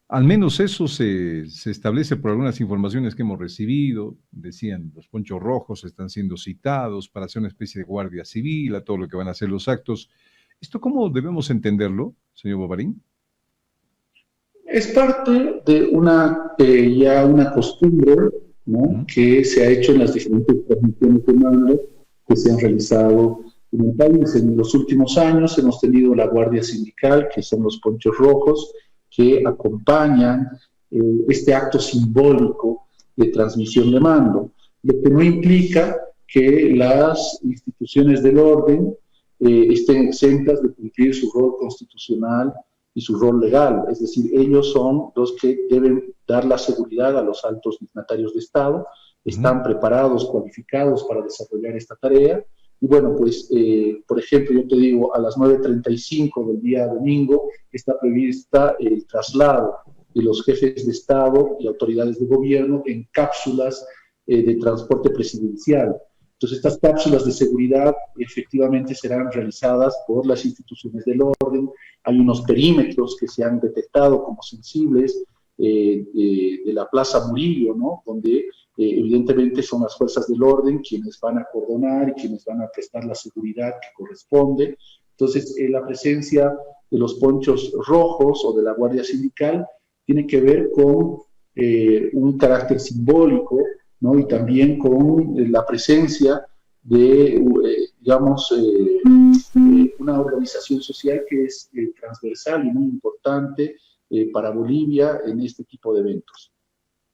Al menos eso se establece por algunas informaciones que hemos recibido. Decían, los ponchos rojos están siendo citados para hacer una especie de guardia civil a todo lo que van a hacer los actos. ¿Esto cómo debemos entenderlo, señor Bobarín? Es parte de ya una costumbre, ¿no?, que se ha hecho en las diferentes transmisiones de mando que se han realizado en el país. En los últimos años hemos tenido la Guardia Sindical, que son los ponchos rojos, que acompañan este acto simbólico de transmisión de mando, lo que no implica que las instituciones del orden estén exentas de cumplir su rol constitucional y su rol legal. Es decir, ellos son los que deben dar la seguridad a los altos dignatarios de Estado, están preparados, cualificados para desarrollar esta tarea. Y bueno, pues, por ejemplo, yo te digo, a las 9:35 del día domingo está prevista el traslado de los jefes de Estado y autoridades de gobierno en cápsulas de transporte presidencial. Entonces, estas cápsulas de seguridad efectivamente serán realizadas por las instituciones del orden. Hay unos perímetros que se han detectado como sensibles de la Plaza Murillo, ¿no?, donde evidentemente son las fuerzas del orden quienes van a acordonar y quienes van a prestar la seguridad que corresponde. Entonces, la presencia de los ponchos rojos o de la Guardia Sindical tiene que ver con un carácter simbólico, ¿no?, y también con la presencia de, una organización social que es transversal y muy importante para Bolivia en este tipo de eventos.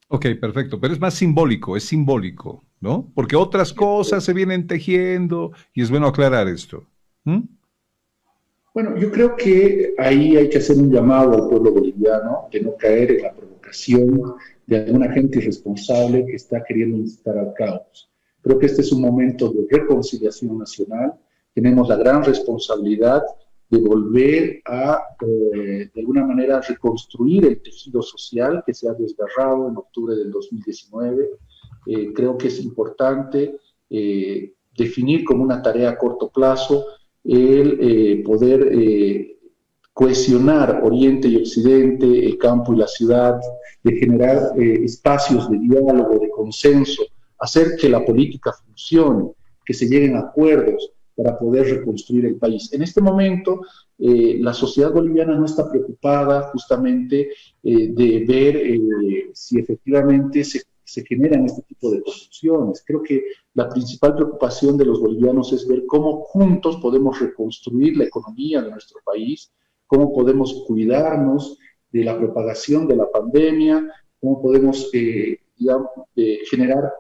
Ok, perfecto, pero es simbólico, ¿no? Porque otras cosas se vienen tejiendo y es bueno aclarar esto. Bueno, yo creo que ahí hay que hacer un llamado al pueblo boliviano de no caer en la provocación de alguna gente irresponsable que está queriendo incitar al caos. Creo que este es un momento de reconciliación nacional. Tenemos la gran responsabilidad de volver a, de alguna manera, reconstruir el tejido social que se ha desgarrado en octubre del 2019. Creo que es importante definir como una tarea a corto plazo el poder cohesionar Oriente y Occidente, el campo y la ciudad, de generar espacios de diálogo, de consenso, hacer que la política funcione, que se lleguen a acuerdos para poder reconstruir el país. En este momento, la sociedad boliviana no está preocupada justamente de ver si efectivamente se generan este tipo de construcciones. Creo que la principal preocupación de los bolivianos es ver cómo juntos podemos reconstruir la economía de nuestro país, cómo podemos cuidarnos de la propagación de la pandemia, cómo podemos generar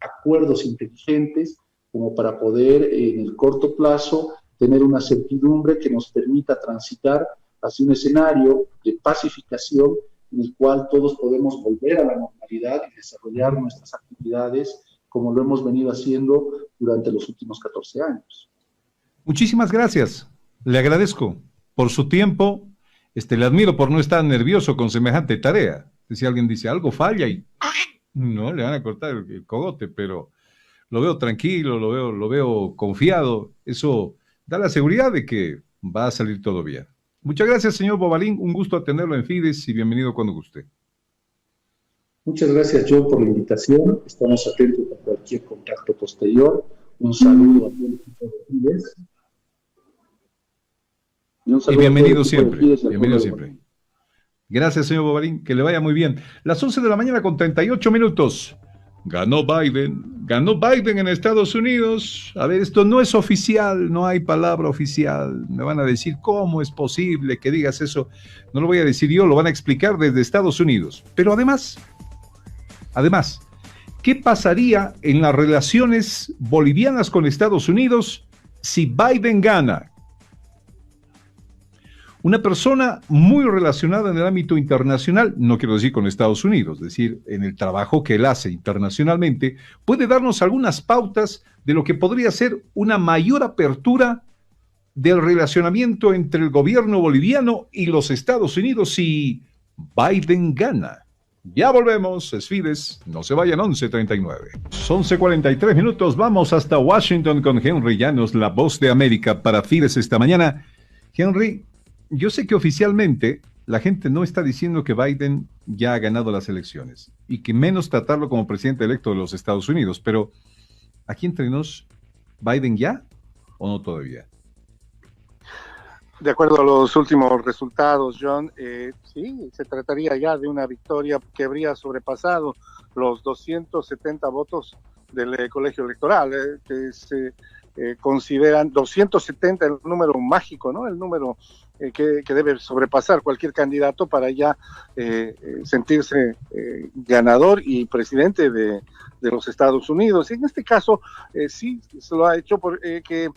acuerdos inteligentes como para poder en el corto plazo tener una certidumbre que nos permita transitar hacia un escenario de pacificación en el cual todos podemos volver a la normalidad y desarrollar nuestras actividades como lo hemos venido haciendo durante los últimos 14 años. Muchísimas gracias. Le agradezco por su tiempo. Le admiro por no estar nervioso con semejante tarea. Si alguien dice algo falla y no le van a cortar el cogote, pero lo veo tranquilo, lo veo confiado. Eso da la seguridad de que va a salir todo bien. Muchas gracias, señor Bobarín. Un gusto atenderlo en Fides y bienvenido cuando guste. Muchas gracias, John, por la invitación. Estamos atentos a cualquier contacto posterior. Un saludo a todo el equipo de Fides. Y bienvenido siempre. Bienvenido siempre. Gracias, señor Bobarín. Que le vaya muy bien. Las 11 de la mañana con 38 minutos. Ganó Biden en Estados Unidos. A ver, esto no es oficial, no hay palabra oficial. Me van a decir, ¿cómo es posible que digas eso? No lo voy a decir yo, lo van a explicar desde Estados Unidos. Pero además, ¿qué pasaría en las relaciones bolivianas con Estados Unidos si Biden gana? Una persona muy relacionada en el ámbito internacional, no quiero decir con Estados Unidos, es decir, en el trabajo que él hace internacionalmente, puede darnos algunas pautas de lo que podría ser una mayor apertura del relacionamiento entre el gobierno boliviano y los Estados Unidos si Biden gana. Ya volvemos, es Fides, no se vayan, 11:39. Son 11:43 minutos, vamos hasta Washington con Henry Llanos, la voz de América para Fides esta mañana. Henry, yo sé que oficialmente la gente no está diciendo que Biden ya ha ganado las elecciones y que menos tratarlo como presidente electo de los Estados Unidos, pero aquí entre nos, ¿Biden ya o no todavía? De acuerdo a los últimos resultados, John, sí, se trataría ya de una victoria que habría sobrepasado los 270 votos del colegio electoral, que se consideran 270 el número mágico, ¿no? El número que debe sobrepasar cualquier candidato para ya sentirse ganador y presidente de los Estados Unidos. Y en este caso, sí, se lo ha hecho porque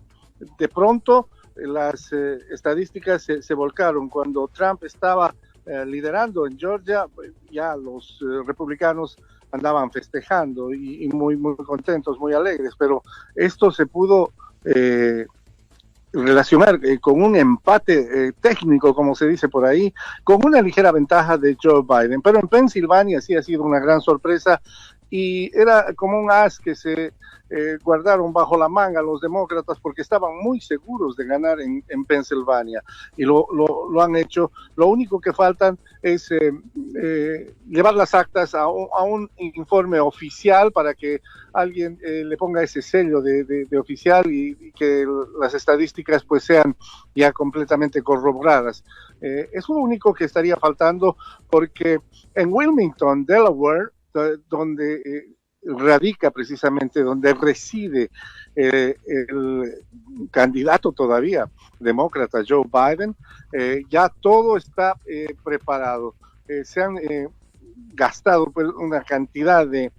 de pronto las estadísticas se volcaron. Cuando Trump estaba liderando en Georgia, ya los republicanos andaban festejando y muy, muy contentos, muy alegres, pero esto se pudo relacionar con un empate técnico, como se dice por ahí, con una ligera ventaja de Joe Biden. Pero en Pensilvania sí ha sido una gran sorpresa y era como un as que se guardaron bajo la manga los demócratas porque estaban muy seguros de ganar en Pensilvania y lo han hecho. Lo único que faltan es llevar las actas a un informe oficial para que alguien le ponga ese sello de oficial y que las estadísticas pues sean ya completamente corroboradas. Es lo único que estaría faltando porque en Wilmington, Delaware, donde radica precisamente, donde reside el candidato todavía demócrata Joe Biden, ya todo está preparado. Se han gastado pues, una cantidad de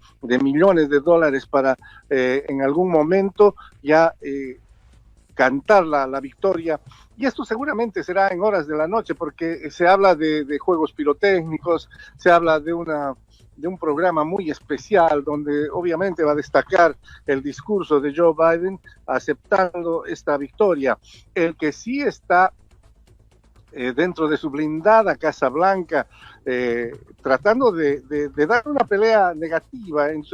millones de dólares para en algún momento ya cantar la victoria, y esto seguramente será en horas de la noche porque se habla de juegos pirotécnicos, se habla de un programa muy especial donde obviamente va a destacar el discurso de Joe Biden aceptando esta victoria. El que sí está dentro de su blindada Casa Blanca tratando de dar una pelea negativa en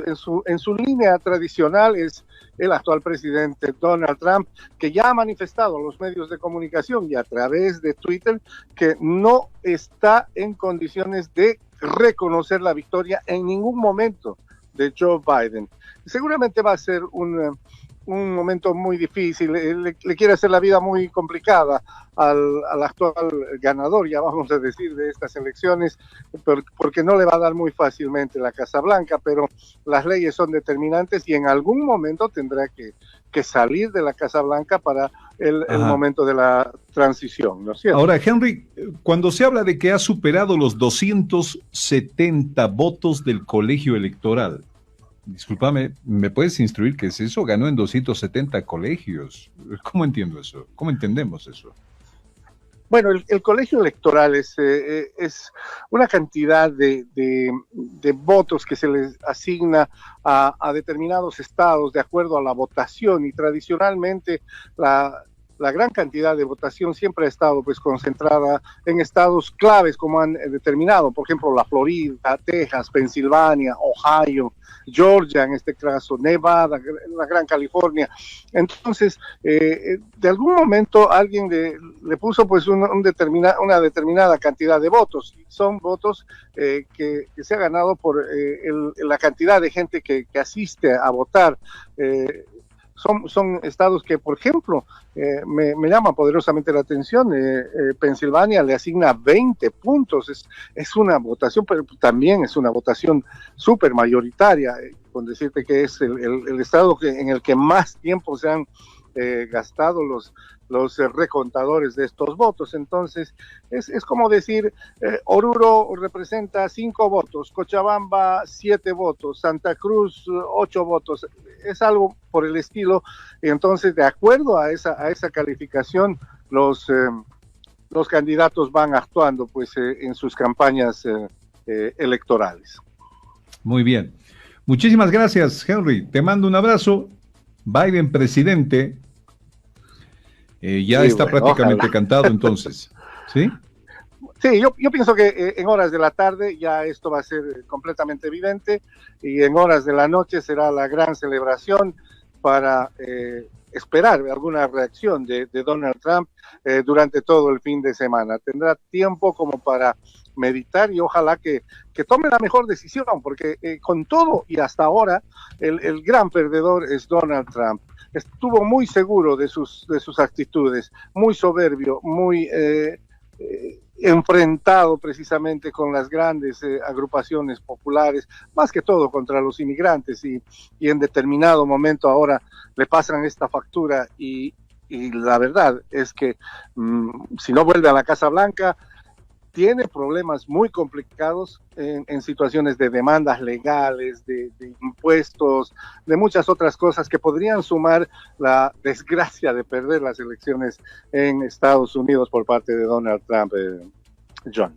su línea tradicional es el actual presidente Donald Trump, que ya ha manifestado a los medios de comunicación y a través de Twitter que no está en condiciones de reconocer la victoria en ningún momento de Joe Biden. Seguramente va a ser un momento muy difícil, le quiere hacer la vida muy complicada al actual ganador, ya vamos a decir, de estas elecciones, porque no le va a dar muy fácilmente la Casa Blanca, pero las leyes son determinantes y en algún momento tendrá que salir de la Casa Blanca para el momento de la transición, ¿no es cierto? Ahora, Henry, cuando se habla de que ha superado los 270 votos del colegio electoral, discúlpame, ¿me puedes instruir qué es eso? Ganó en 270 colegios. ¿Cómo entiendo eso? ¿Cómo entendemos eso? Bueno, el colegio electoral es una cantidad de votos que se les asigna a determinados estados de acuerdo a la votación, y tradicionalmente la gran cantidad de votación siempre ha estado pues concentrada en estados claves como han determinado, por ejemplo, la Florida, Texas, Pensilvania, Ohio, Georgia, en este caso, Nevada, la Gran California. Entonces, de algún momento alguien le puso pues una determinada cantidad de votos. Son votos que se ha ganado por la cantidad de gente que asiste a votar. Son estados que, por ejemplo, me llaman poderosamente la atención. Pensilvania le asigna 20 puntos. Es una votación, pero también es una votación súper mayoritaria, con decirte que es el estado en el que más tiempo se han gastado los recontadores de estos votos. Entonces, es como decir, Oruro representa 5 votos, Cochabamba 7 votos, Santa Cruz 8 votos, es algo por el estilo. Y entonces, de acuerdo a esa calificación, los candidatos van actuando pues en sus campañas electorales. Muy bien. Muchísimas gracias, Henry. Te mando un abrazo. Biden presidente. Ya Sí, está bueno, prácticamente ojalá. cantado entonces, ¿sí? Sí, yo pienso que en horas de la tarde ya esto va a ser completamente evidente y en horas de la noche será la gran celebración para esperar alguna reacción de Donald Trump durante todo el fin de semana. Tendrá tiempo como para meditar y ojalá que tome la mejor decisión, porque con todo y hasta ahora el gran perdedor es Donald Trump. Estuvo muy seguro de sus actitudes, muy soberbio, muy enfrentado precisamente con las grandes agrupaciones populares, más que todo contra los inmigrantes, y en determinado momento ahora le pasan esta factura y la verdad es que si no vuelve a la Casa Blanca, tiene problemas muy complicados en situaciones de demandas legales, de impuestos, de muchas otras cosas que podrían sumar la desgracia de perder las elecciones en Estados Unidos por parte de Donald Trump, John.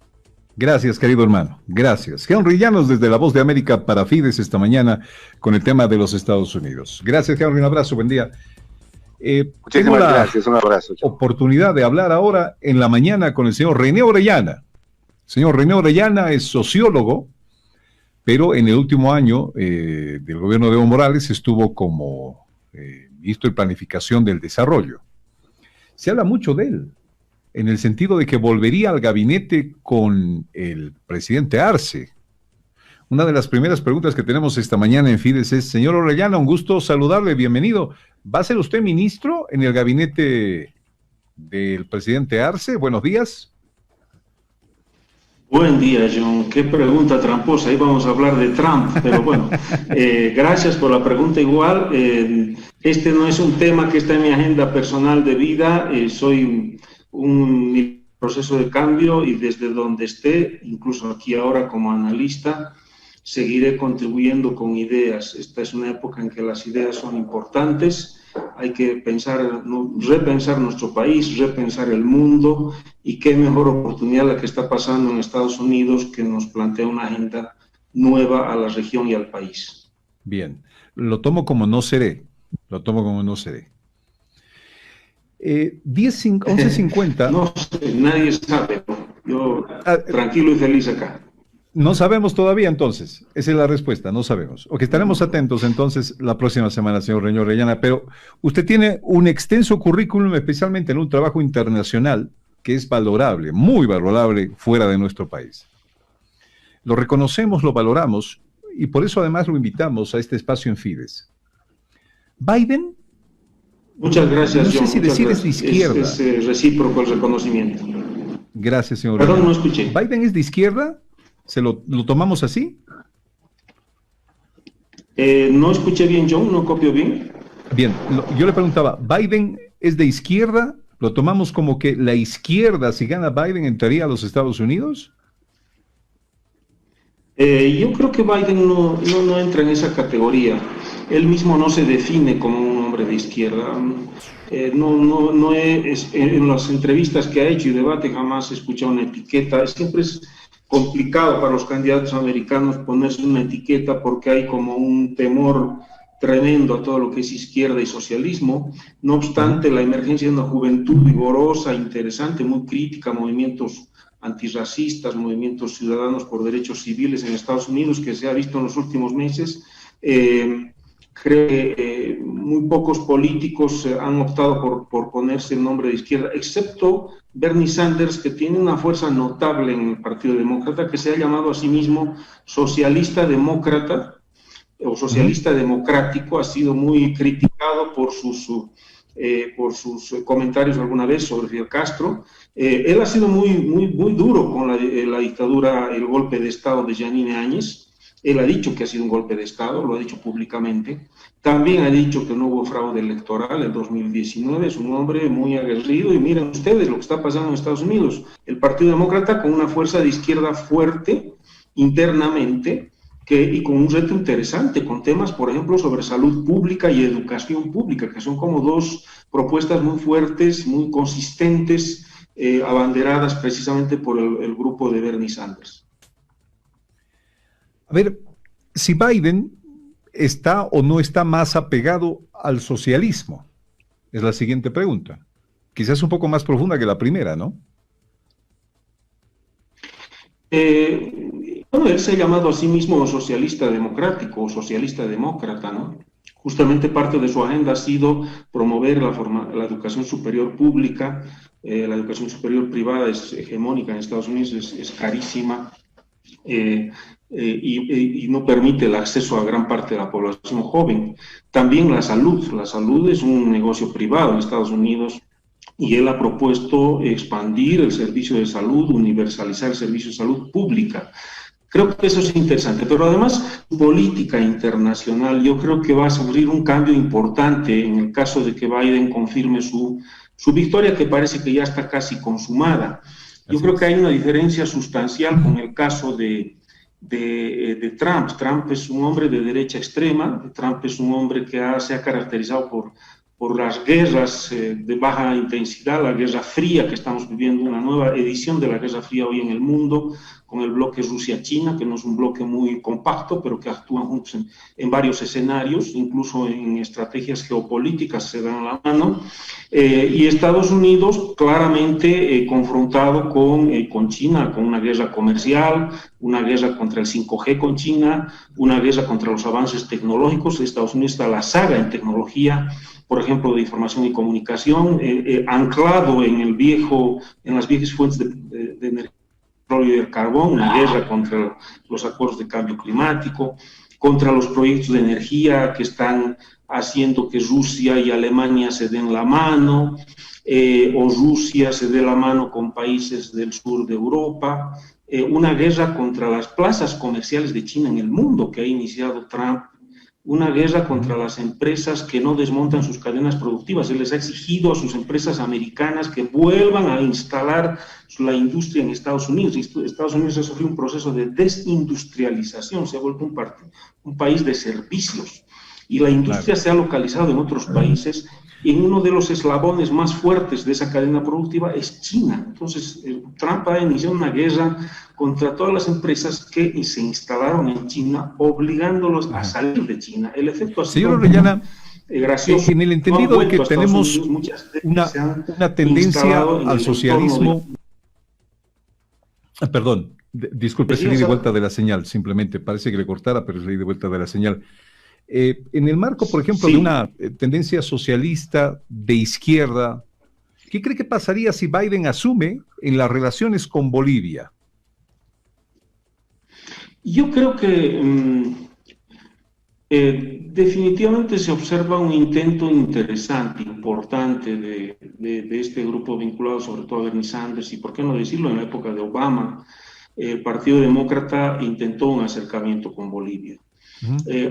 Gracias, querido hermano. Gracias. Henry Llanos desde La Voz de América para Fides esta mañana con el tema de los Estados Unidos. Gracias, Henry. Un abrazo. Buen día. Tengo la gracias, un abrazo. oportunidad de hablar ahora en la mañana con el señor René Orellana. El señor René Orellana es sociólogo, pero en el último año del gobierno de Evo Morales estuvo como ministro de Planificación del Desarrollo. Se habla mucho de él, en el sentido de que volvería al gabinete con el presidente Arce. Una de las primeras preguntas que tenemos esta mañana en Fides es, señor Orellana, un gusto saludarle, bienvenido. ¿Va a ser usted ministro en el gabinete del presidente Arce? Buenos días. Buen día, John. Qué pregunta tramposa. Ahí vamos a hablar de Trump, pero bueno, gracias por la pregunta igual. Este no es un tema que está en mi agenda personal de vida. Soy un proceso de cambio y desde donde esté, incluso aquí ahora como analista, seguiré contribuyendo con ideas. Esta es una época en que las ideas son importantes. Hay que repensar nuestro país, repensar el mundo, y qué mejor oportunidad la que está pasando en Estados Unidos, que nos plantea una agenda nueva a la región y al país. Bien, lo tomo como no seré. 11:50. No sé, nadie sabe. Yo tranquilo y feliz acá. No sabemos todavía, entonces. Esa es la respuesta, no sabemos. Ok, estaremos atentos entonces la próxima semana, señor René Orellana, pero usted tiene un extenso currículum, especialmente en un trabajo internacional, que es valorable, muy valorable fuera de nuestro país. Lo reconocemos, lo valoramos, y por eso además lo invitamos a este espacio en Fides. Biden... Muchas gracias, no sé John. si decir es de izquierda. Es recíproco el reconocimiento. Gracias, señor. Perdón, no escuché. ¿Biden es de izquierda? ¿Se lo tomamos así? No escuché bien, John, no copio bien. Bien, yo le preguntaba, ¿Biden es de izquierda? ¿Lo tomamos como que la izquierda, si gana Biden, entraría a los Estados Unidos? Yo creo que Biden no entra en esa categoría. Él mismo no se define como un hombre de izquierda. En las entrevistas que ha hecho y debate jamás he escuchado una etiqueta. Siempre es complicado para los candidatos americanos ponerse una etiqueta porque hay como un temor tremendo a todo lo que es izquierda y socialismo. No obstante, la emergencia de una juventud vigorosa, interesante, muy crítica a movimientos antirracistas, movimientos ciudadanos por derechos civiles en Estados Unidos, que se ha visto en los últimos meses, creo que muy pocos políticos han optado por ponerse el nombre de izquierda, excepto Bernie Sanders, que tiene una fuerza notable en el Partido Demócrata, que se ha llamado a sí mismo socialista demócrata o socialista democrático. Ha sido muy criticado por sus comentarios alguna vez sobre Fidel Castro. Él ha sido muy duro con la dictadura, el golpe de Estado de Yanine Áñez. Él ha dicho que ha sido un golpe de Estado, lo ha dicho públicamente. También ha dicho que no hubo fraude electoral en 2019. Es un hombre muy aguerrido y miren ustedes lo que está pasando en Estados Unidos. El Partido Demócrata con una fuerza de izquierda fuerte internamente y con un reto interesante, con temas, por ejemplo, sobre salud pública y educación pública, que son como dos propuestas muy fuertes, muy consistentes, abanderadas precisamente por el grupo de Bernie Sanders. A ver, si Biden está o no está más apegado al socialismo, es la siguiente pregunta. quizás un poco más profunda que la primera, ¿no? Bueno, él se ha llamado a sí mismo socialista democrático o socialista demócrata, ¿no? Justamente parte de su agenda ha sido promover la educación superior pública. La educación superior privada es hegemónica en Estados Unidos, es carísima y no permite el acceso a gran parte de la población joven. También la salud es un negocio privado en Estados Unidos. Y él ha propuesto expandir el servicio de salud, universalizar el servicio de salud pública. Creo que eso es interesante, pero además política internacional, yo creo que va a sufrir un cambio importante en el caso de que Biden confirme su victoria, que parece que ya está casi consumada. Yo creo que hay una diferencia sustancial con el caso de Trump. Trump es un hombre de derecha extrema, Trump es un hombre que se ha caracterizado por las guerras de baja intensidad, la Guerra Fría, que estamos viviendo una nueva edición de la Guerra Fría hoy en el mundo, con el bloque Rusia-China, que no es un bloque muy compacto, pero que actúan juntos en varios escenarios, incluso en estrategias geopolíticas se dan la mano, y Estados Unidos claramente confrontado con China, con una guerra comercial, una guerra contra el 5G con China, una guerra contra los avances tecnológicos. Estados Unidos está a la saga en tecnología, por ejemplo, de información y comunicación, anclado en las viejas fuentes de energía y del carbón, una guerra contra los acuerdos de cambio climático, contra los proyectos de energía que están haciendo que Rusia y Alemania se den la mano, o Rusia se dé la mano con países del sur de Europa, una guerra contra las plazas comerciales de China en el mundo que ha iniciado Trump, una guerra contra las empresas que no desmontan sus cadenas productivas. Él les ha exigido a sus empresas americanas que vuelvan a instalar la industria en Estados Unidos. Estados Unidos ha sufrido un proceso de desindustrialización, se ha vuelto un país de servicios. Y la industria se ha localizado en otros países, y en uno de los eslabones más fuertes de esa cadena productiva es China. Entonces, Trump ha iniciado una guerra contra todas las empresas que se instalaron en China, obligándolos a salir de China. El efecto ha sido... Señor Orellana, gracioso. En el entendido de que tenemos una tendencia al socialismo... Perdón, disculpe, se le di vuelta de la señal, simplemente, parece que le cortara, pero se le di vuelta de la señal. En el marco, por ejemplo, de una tendencia socialista de izquierda, ¿qué cree que pasaría si Biden asume en las relaciones con Bolivia? Yo creo que definitivamente se observa un intento interesante, importante de este grupo vinculado sobre todo a Bernie Sanders, y por qué no decirlo, en la época de Obama, el Partido Demócrata intentó un acercamiento con Bolivia.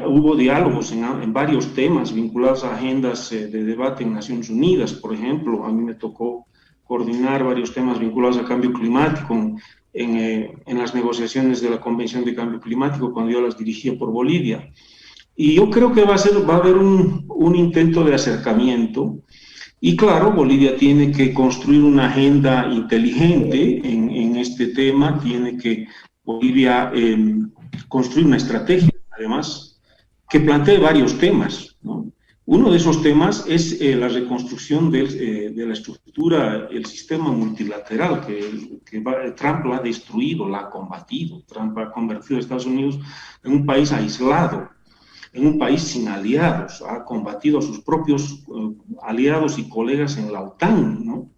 Hubo diálogos en varios temas vinculados a agendas de debate en Naciones Unidas. Por ejemplo, a mí me tocó coordinar varios temas vinculados al cambio climático en las negociaciones de la Convención de Cambio Climático cuando yo las dirigía por Bolivia. Y yo creo que va a haber un intento de acercamiento. Y claro, Bolivia tiene que construir una agenda inteligente en este tema, tiene que Bolivia construir una estrategia, además, que plantee varios temas, ¿no? Uno de esos temas es la reconstrucción de la estructura, el sistema multilateral que Trump lo ha destruido, lo ha combatido. Trump ha convertido a Estados Unidos en un país aislado, en un país sin aliados, ha combatido a sus propios aliados y colegas en la OTAN, ¿no?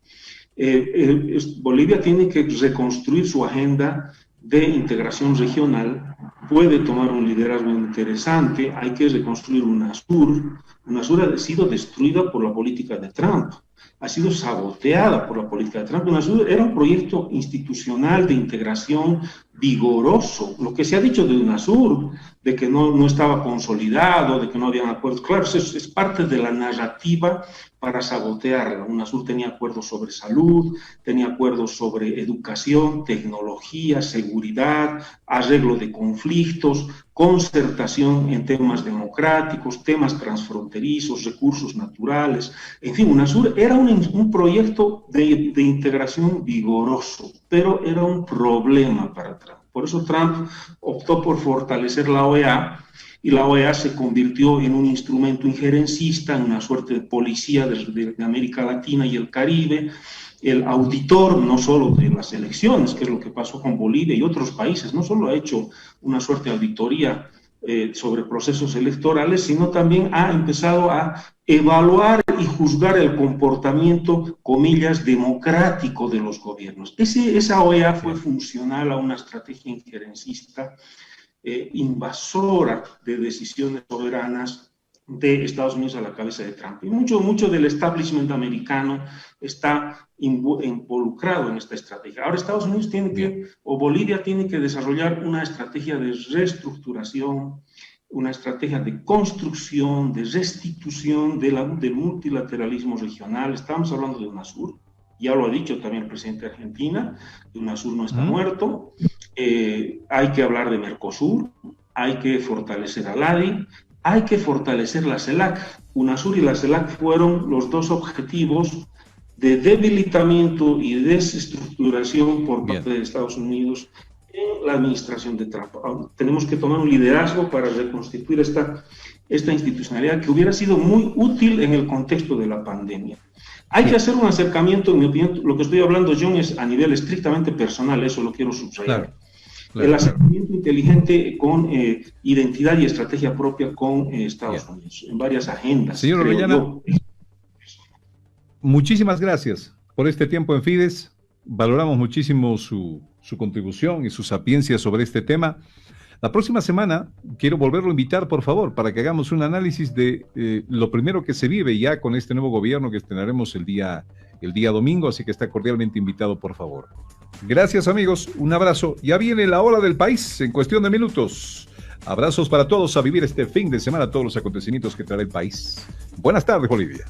Bolivia tiene que reconstruir su agenda de integración regional, puede tomar un liderazgo interesante, hay que reconstruir UNASUR. UNASUR ha sido destruida por la política de Trump, ha sido saboteada por la política de Trump. UNASUR era un proyecto institucional de integración vigoroso. Lo que se ha dicho de UNASUR, de que no estaba consolidado, de que no habían acuerdos, claro, es parte de la narrativa para sabotearla. UNASUR tenía acuerdos sobre salud, tenía acuerdos sobre educación, tecnología, seguridad, arreglo de conflictos, concertación en temas democráticos, temas transfronterizos, recursos naturales. En fin, UNASUR era un proyecto de integración vigoroso, pero era un problema para Trump. Por eso Trump optó por fortalecer la OEA y la OEA se convirtió en un instrumento injerencista, en una suerte de policía de América Latina y el Caribe, el auditor no solo de las elecciones, que es lo que pasó con Bolivia y otros países, no solo ha hecho una suerte de auditoría sobre procesos electorales, sino también ha empezado a evaluar y juzgar el comportamiento, comillas, democrático de los gobiernos. Esa OEA fue funcional a una estrategia injerencista, invasora de decisiones soberanas de Estados Unidos a la cabeza de Trump. Y mucho del establishment americano está involucrado en esta estrategia. Ahora Estados Unidos o Bolivia tiene que desarrollar una estrategia de reestructuración, una estrategia de construcción, de restitución del multilateralismo regional. Estamos hablando de UNASUR, ya lo ha dicho también el presidente de Argentina, UNASUR no está muerto. Hay que hablar de Mercosur, hay que fortalecer a ADI, hay que fortalecer la CELAC. UNASUR y la CELAC fueron los dos objetivos de debilitamiento y desestructuración por parte de Estados Unidos en la administración de Trump. Tenemos que tomar un liderazgo para reconstituir esta institucionalidad que hubiera sido muy útil en el contexto de la pandemia. Hay que hacer un acercamiento, en mi opinión, lo que estoy hablando, John, es a nivel estrictamente personal, eso lo quiero subrayar. El acercamiento inteligente con identidad y estrategia propia con Estados Unidos, en varias agendas. Señor Orellana, muchísimas gracias por este tiempo en Fides. Valoramos muchísimo su contribución y su sapiencia sobre este tema. La próxima semana quiero volverlo a invitar, por favor, para que hagamos un análisis de lo primero que se vive ya con este nuevo gobierno que estrenaremos el día domingo, así que está cordialmente invitado, por favor. Gracias, amigos, un abrazo. Ya viene la hora del país en cuestión de minutos. Abrazos para todos, a vivir este fin de semana todos los acontecimientos que traerá el país. Buenas tardes, Bolivia.